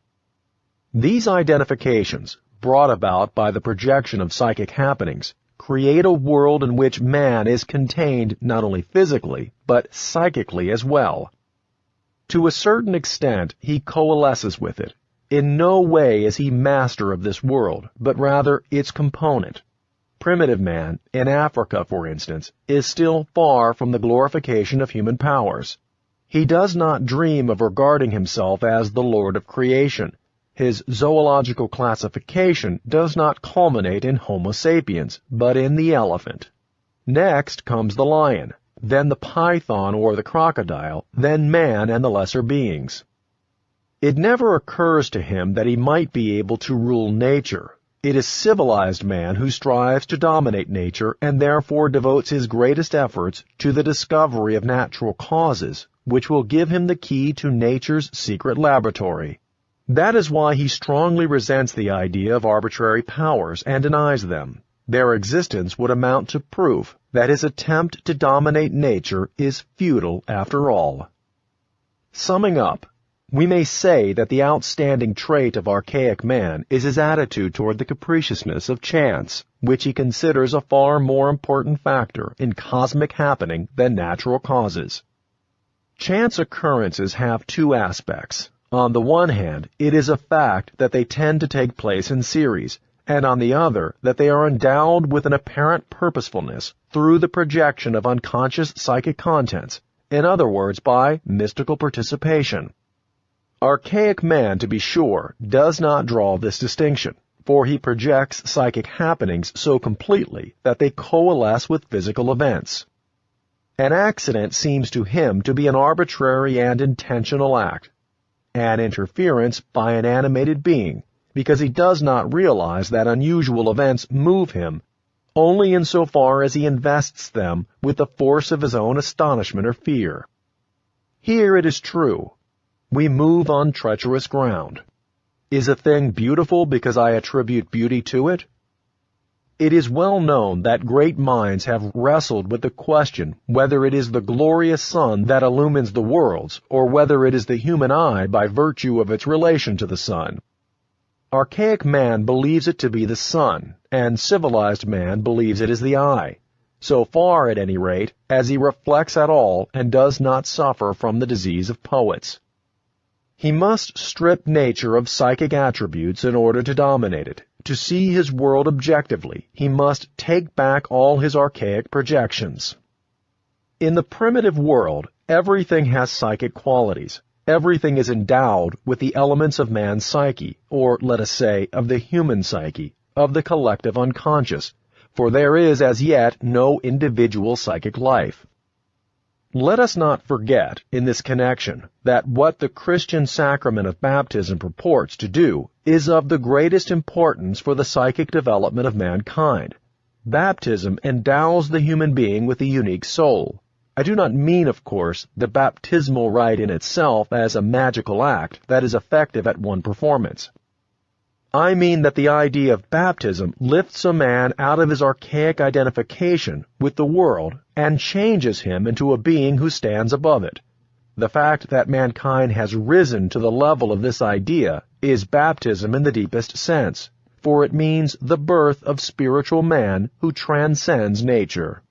These identifications, brought about by the projection of psychic happenings, create a world in which man is contained not only physically, but psychically as well. To a certain extent, he coalesces with it. In no way is he master of this world, but rather its component. Primitive man, in Africa for instance, is still far from the glorification of human powers. He does not dream of regarding himself as the Lord of creation. His zoological classification does not culminate in Homo sapiens, but in the elephant. Next comes the lion, then the python or the crocodile, then man and the lesser beings. It never occurs to him that he might be able to rule nature. It is civilized man who strives to dominate nature and therefore devotes his greatest efforts to the discovery of natural causes, which will give him the key to nature's secret laboratory. That is why he strongly resents the idea of arbitrary powers and denies them. Their existence would amount to proof that his attempt to dominate nature is futile after all. Summing up, we may say that the outstanding trait of archaic man is his attitude toward the capriciousness of chance, which he considers a far more important factor in cosmic happening than natural causes. Chance occurrences have two aspects. On the one hand, it is a fact that they tend to take place in series, and on the other, that they are endowed with an apparent purposefulness through the projection of unconscious psychic contents, in other words, by mystical participation. Archaic man, to be sure, does not draw this distinction, for he projects psychic happenings so completely that they coalesce with physical events. An accident seems to him to be an arbitrary and intentional act, an interference by an animated being, because he does not realize that unusual events move him only insofar as he invests them with the force of his own astonishment or fear. Here it is true. We move on treacherous ground. Is a thing beautiful because I attribute beauty to it? It is well known that great minds have wrestled with the question whether it is the glorious sun that illumines the worlds, or whether it is the human eye by virtue of its relation to the sun. Archaic man believes it to be the sun, and civilized man believes it is the eye, so far, at any rate, as he reflects at all and does not suffer from the disease of poets. He must strip nature of psychic attributes in order to dominate it. To see his world objectively, he must take back all his archaic projections. In the primitive world, everything has psychic qualities. Everything is endowed with the elements of man's psyche, or let us say, of the human psyche, of the collective unconscious, for there is as yet no individual psychic life. Let us not forget, in this connection, that what the Christian sacrament of baptism purports to do is of the greatest importance for the psychic development of mankind. Baptism endows the human being with a unique soul. I do not mean, of course, the baptismal rite in itself as a magical act that is effective at one performance. I mean that the idea of baptism lifts a man out of his archaic identification with the world and changes him into a being who stands above it. The fact that mankind has risen to the level of this idea is baptism in the deepest sense, for it means the birth of spiritual man who transcends nature.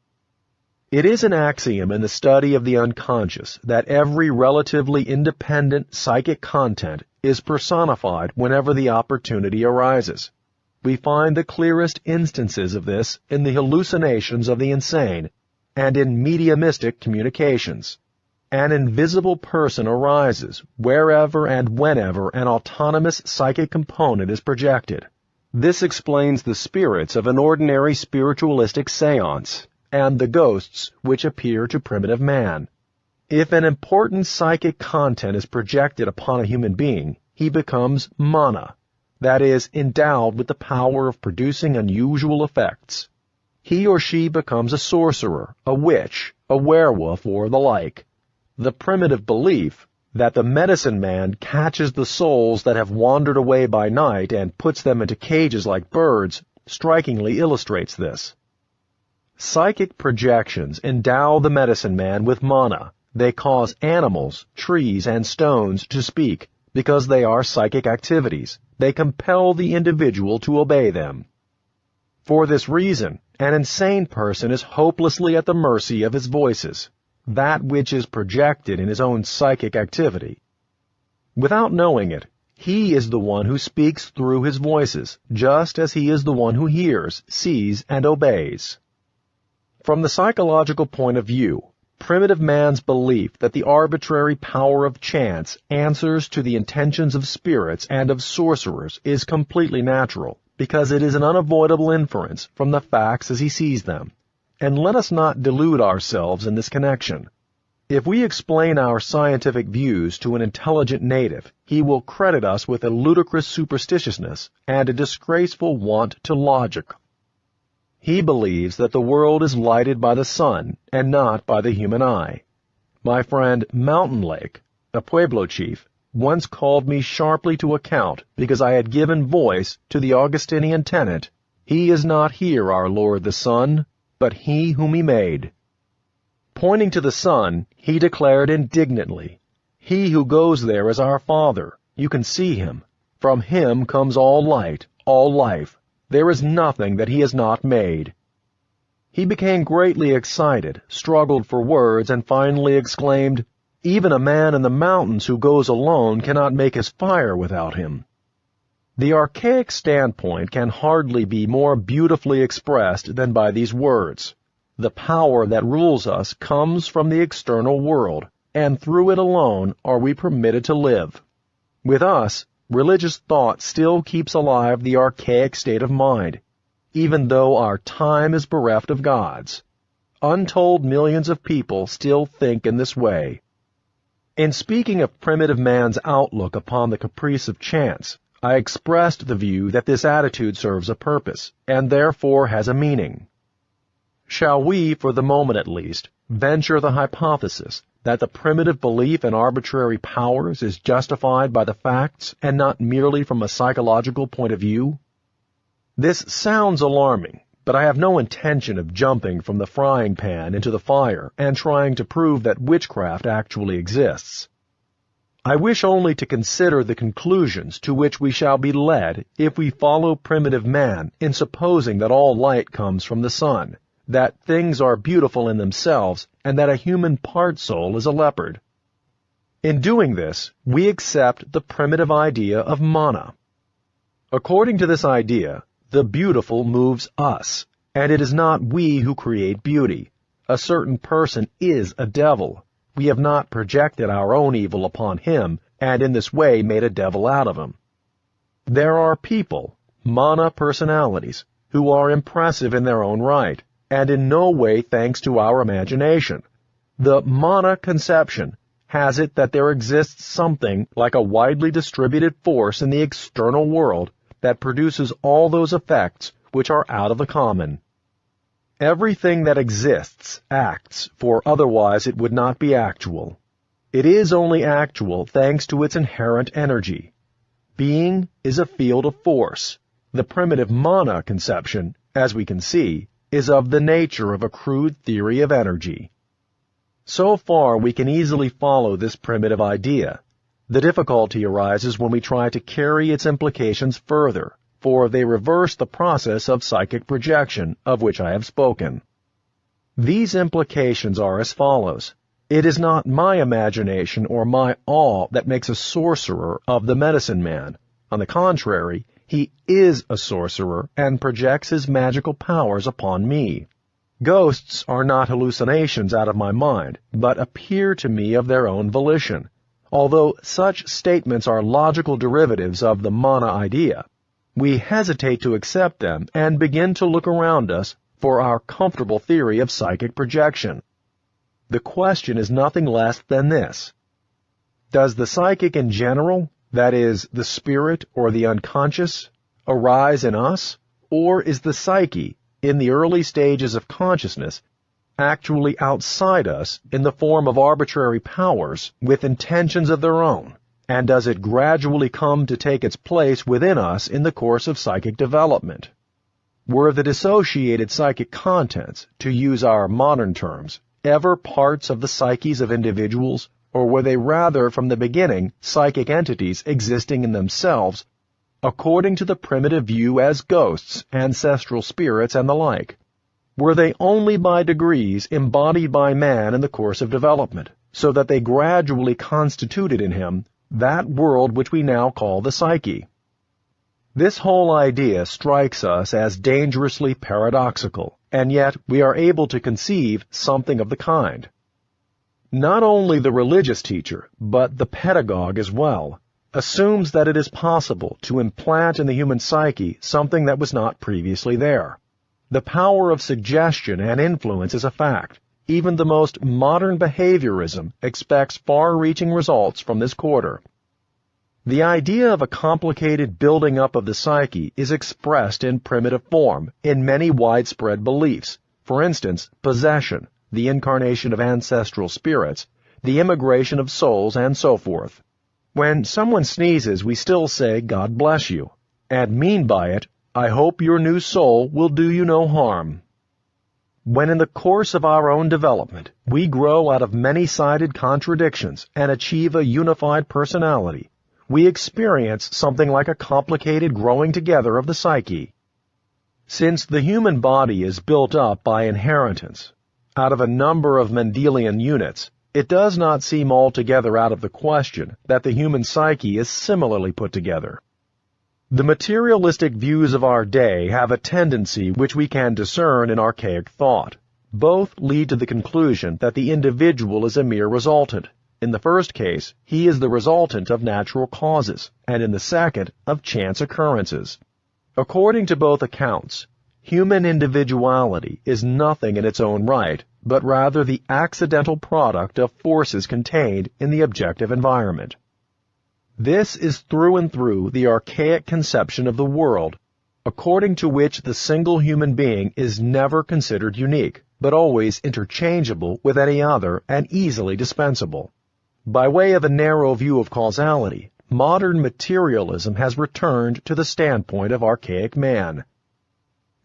It is an axiom in the study of the unconscious that every relatively independent psychic content is personified whenever the opportunity arises. We find the clearest instances of this in the hallucinations of the insane and in mediumistic communications. An invisible person arises wherever and whenever an autonomous psychic component is projected. This explains the spirits of an ordinary spiritualistic seance and the ghosts which appear to primitive man. If an important psychic content is projected upon a human being, he becomes mana, that is, endowed with the power of producing unusual effects. He or she becomes a sorcerer, a witch, a werewolf, or the like. The primitive belief that the medicine man catches the souls that have wandered away by night and puts them into cages like birds strikingly illustrates this. Psychic projections endow the medicine man with mana. They cause animals, trees, and stones to speak because they are psychic activities. They compel the individual to obey them. For this reason, an insane person is hopelessly at the mercy of his voices, that which is projected in his own psychic activity. Without knowing it, he is the one who speaks through his voices, just as he is the one who hears, sees, and obeys. From the psychological point of view, primitive man's belief that the arbitrary power of chance answers to the intentions of spirits and of sorcerers is completely natural, because it is an unavoidable inference from the facts as he sees them. And let us not delude ourselves in this connection. If we explain our scientific views to an intelligent native, he will credit us with a ludicrous superstitiousness and a disgraceful want to logic. He believes that the world is lighted by the sun and not by the human eye. My friend Mountain Lake, a Pueblo chief, once called me sharply to account because I had given voice to the Augustinian tenet, "He is not here, our Lord the Sun, but he whom he made." Pointing to the sun, he declared indignantly, "He who goes there is our Father. You can see him. From him comes all light, all life. There is nothing that he has not made." He became greatly excited, struggled for words, and finally exclaimed, "Even a man in the mountains who goes alone cannot make his fire without him." The archaic standpoint can hardly be more beautifully expressed than by these words. The power that rules us comes from the external world, and through it alone are we permitted to live. With us, religious thought still keeps alive the archaic state of mind, even though our time is bereft of gods. Untold millions of people still think in this way. In speaking of primitive man's outlook upon the caprice of chance, I expressed the view that this attitude serves a purpose, and therefore has a meaning. Shall we, for the moment at least, venture the hypothesis that the primitive belief in arbitrary powers is justified by the facts and not merely from a psychological point of view? This sounds alarming, but I have no intention of jumping from the frying pan into the fire and trying to prove that witchcraft actually exists. I wish only to consider the conclusions to which we shall be led if we follow primitive man in supposing that all light comes from the sun, that things are beautiful in themselves, and that a human part soul is a leopard. In doing this, we accept the primitive idea of mana. According to this idea, the beautiful moves us, and it is not we who create beauty. A certain person is a devil. We have not projected our own evil upon him, and in this way made a devil out of him. There are people, mana personalities, who are impressive in their own right, and in no way thanks to our imagination. The mana conception has it that there exists something like a widely distributed force in the external world that produces all those effects which are out of the common. Everything that exists acts, for otherwise it would not be actual. It is only actual thanks to its inherent energy. Being is a field of force. The primitive mana conception, as we can see, is of the nature of a crude theory of energy. So far we can easily follow this primitive idea. The difficulty arises when we try to carry its implications further, for they reverse the process of psychic projection of which I have spoken. These implications are as follows. It is not my imagination or my awe that makes a sorcerer of the medicine man. On the contrary, he is a sorcerer and projects his magical powers upon me. Ghosts are not hallucinations out of my mind, but appear to me of their own volition, although such statements are logical derivatives of the mana idea. We hesitate to accept them and begin to look around us for our comfortable theory of psychic projection. The question is nothing less than this. Does the psychic in general, that is, the spirit or the unconscious, arise in us, or is the psyche, in the early stages of consciousness, actually outside us in the form of arbitrary powers with intentions of their own, and does it gradually come to take its place within us in the course of psychic development? Were the dissociated psychic contents, to use our modern terms, ever parts of the psyches of individuals, or were they rather from the beginning psychic entities existing in themselves, according to the primitive view as ghosts, ancestral spirits, and the like? Were they only by degrees embodied by man in the course of development, so that they gradually constituted in him that world which we now call the psyche? This whole idea strikes us as dangerously paradoxical, and yet we are able to conceive something of the kind. Not only the religious teacher, but the pedagogue as well, assumes that it is possible to implant in the human psyche something that was not previously there. The power of suggestion and influence is a fact. Even the most modern behaviorism expects far-reaching results from this quarter. The idea of a complicated building up of the psyche is expressed in primitive form in many widespread beliefs. For instance, possession, the incarnation of ancestral spirits, the immigration of souls, and so forth. When someone sneezes, we still say, "God bless you," and mean by it, "I hope your new soul will do you no harm." When in the course of our own development, we grow out of many-sided contradictions and achieve a unified personality, we experience something like a complicated growing together of the psyche. Since the human body is built up by inheritance, out of a number of Mendelian units, it does not seem altogether out of the question that the human psyche is similarly put together. The materialistic views of our day have a tendency which we can discern in archaic thought. Both lead to the conclusion that the individual is a mere resultant. In the first case, he is the resultant of natural causes, and in the second, of chance occurrences. According to both accounts, human individuality is nothing in its own right, but rather the accidental product of forces contained in the objective environment. This is through and through the archaic conception of the world, according to which the single human being is never considered unique, but always interchangeable with any other and easily dispensable. By way of a narrow view of causality, modern materialism has returned to the standpoint of archaic man.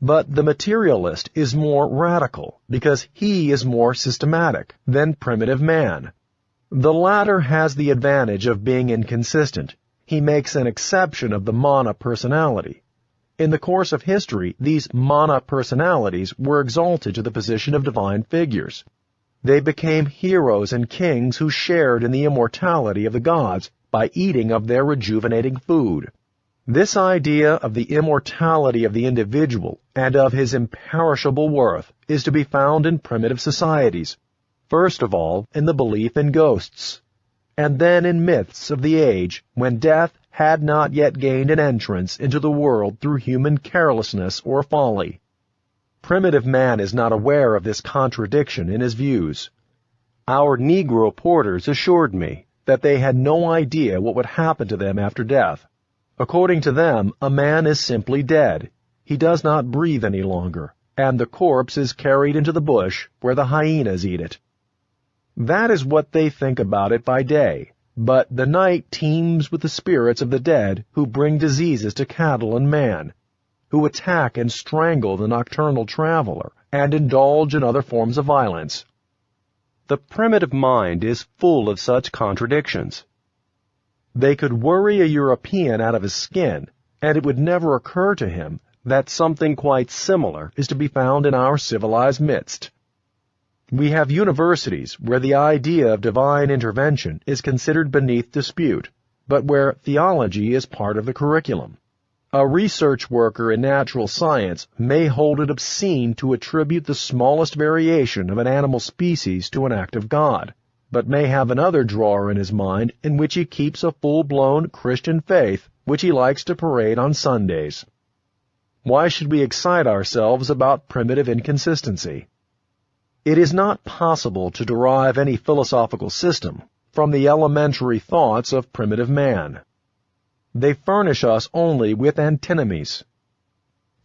But the materialist is more radical, because he is more systematic than primitive man. The latter has the advantage of being inconsistent. He makes an exception of the mana personality. In the course of history, these mana personalities were exalted to the position of divine figures. They became heroes and kings who shared in the immortality of the gods by eating of their rejuvenating food. This idea of the immortality of the individual and of his imperishable worth is to be found in primitive societies, first of all in the belief in ghosts, and then in myths of the age when death had not yet gained an entrance into the world through human carelessness or folly. Primitive man is not aware of this contradiction in his views. Our Negro porters assured me that they had no idea what would happen to them after death. According to them, a man is simply dead. He does not breathe any longer, and the corpse is carried into the bush where the hyenas eat it. That is what they think about it by day, but the night teems with the spirits of the dead who bring diseases to cattle and man, who attack and strangle the nocturnal traveler, and indulge in other forms of violence. The primitive mind is full of such contradictions. They could worry a European out of his skin, and it would never occur to him that something quite similar is to be found in our civilized midst. We have universities where the idea of divine intervention is considered beneath dispute, but where theology is part of the curriculum. A research worker in natural science may hold it obscene to attribute the smallest variation of an animal species to an act of God, but may have another drawer in his mind in which he keeps a full-blown Christian faith which he likes to parade on Sundays. Why should we excite ourselves about primitive inconsistency? It is not possible to derive any philosophical system from the elementary thoughts of primitive man. They furnish us only with antinomies.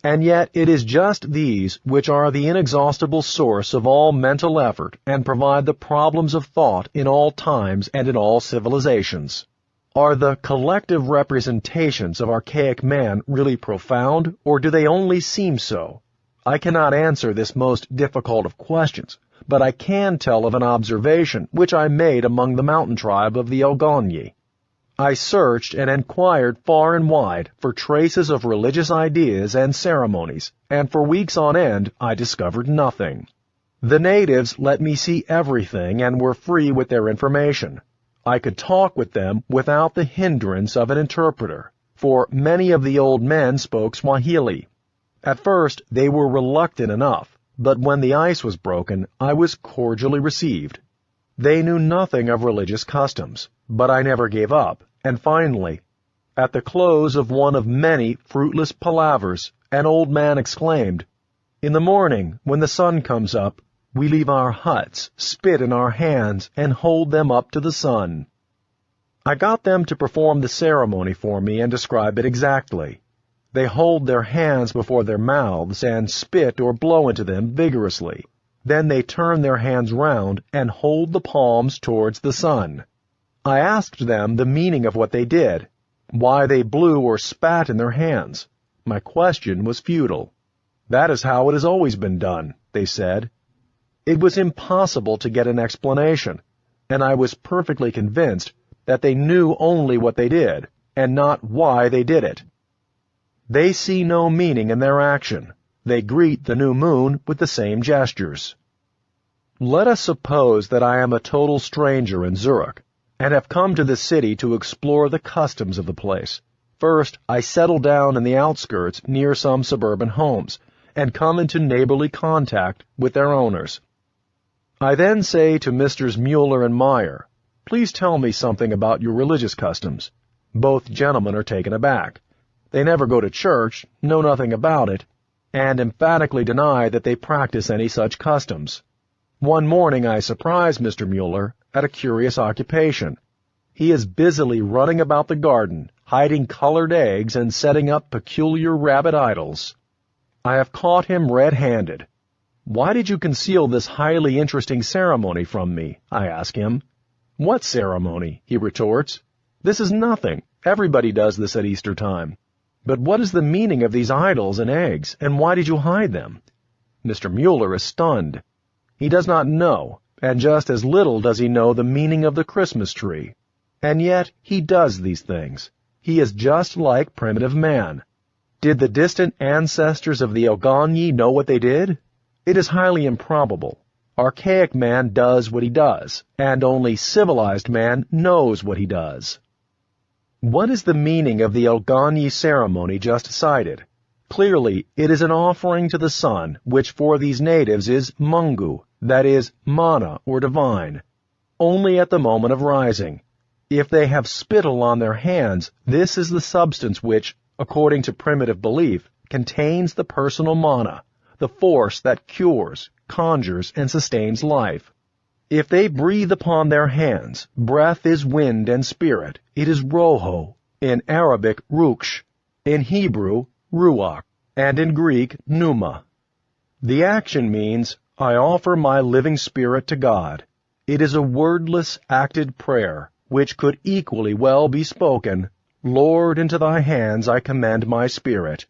And yet it is just these which are the inexhaustible source of all mental effort and provide the problems of thought in all times and in all civilizations. Are the collective representations of archaic man really profound, or do they only seem so? I cannot answer this most difficult of questions, but I can tell of an observation which I made among the mountain tribe of the Algonyi. I searched and inquired far and wide for traces of religious ideas and ceremonies, and for weeks on end I discovered nothing. The natives let me see everything and were free with their information. I could talk with them without the hindrance of an interpreter, for many of the old men spoke Swahili. At first they were reluctant enough, but when the ice was broken, I was cordially received. They knew nothing of religious customs, but I never gave up, and finally, at the close of one of many fruitless palavers, an old man exclaimed, "In the morning, when the sun comes up, we leave our huts, spit in our hands, and hold them up to the sun." I got them to perform the ceremony for me and describe it exactly. They hold their hands before their mouths and spit or blow into them vigorously. Then they turn their hands round and hold the palms towards the sun. I asked them the meaning of what they did, why they blew or spat in their hands. My question was futile. "That is how it has always been done," they said. It was impossible to get an explanation, and I was perfectly convinced that they knew only what they did, and not why they did it. They see no meaning in their action. They greet the new moon with the same gestures. Let us suppose that I am a total stranger in Zurich, and have come to the city to explore the customs of the place. First, I settle down in the outskirts near some suburban homes, and come into neighborly contact with their owners. I then say to Messrs. Mueller and Meyer, "Please tell me something about your religious customs." Both gentlemen are taken aback. They never go to church, know nothing about it, and emphatically deny that they practice any such customs. One morning I surprise Mr. Mueller at a curious occupation. He is busily running about the garden, hiding colored eggs and setting up peculiar rabbit idols. I have caught him red-handed. "Why did you conceal this highly interesting ceremony from me?" I ask him. "What ceremony?" he retorts. "This is nothing. Everybody does this at Easter time. But what is the meaning of these idols and eggs, and why did you hide them?" Mr. Mueller is stunned. He does not know, and just as little does he know the meaning of the Christmas tree. And yet he does these things. He is just like primitive man. Did the distant ancestors of the Algonyi know what they did? It is highly improbable. Archaic man does what he does, and only civilized man knows what he does. What is the meaning of the Algonyi ceremony just cited? Clearly, it is an offering to the sun, which for these natives is mungu, that is, mana or divine, only at the moment of rising. If they have spittle on their hands, this is the substance which, according to primitive belief, contains the personal mana, the force that cures, conjures, and sustains life. If they breathe upon their hands, breath is wind and spirit. It is roho, in Arabic ruksh, in Hebrew ruach, and in Greek pneuma. The action means, I offer my living spirit to God. It is a wordless, acted prayer, which could equally well be spoken, Lord, into thy hands I commend my spirit.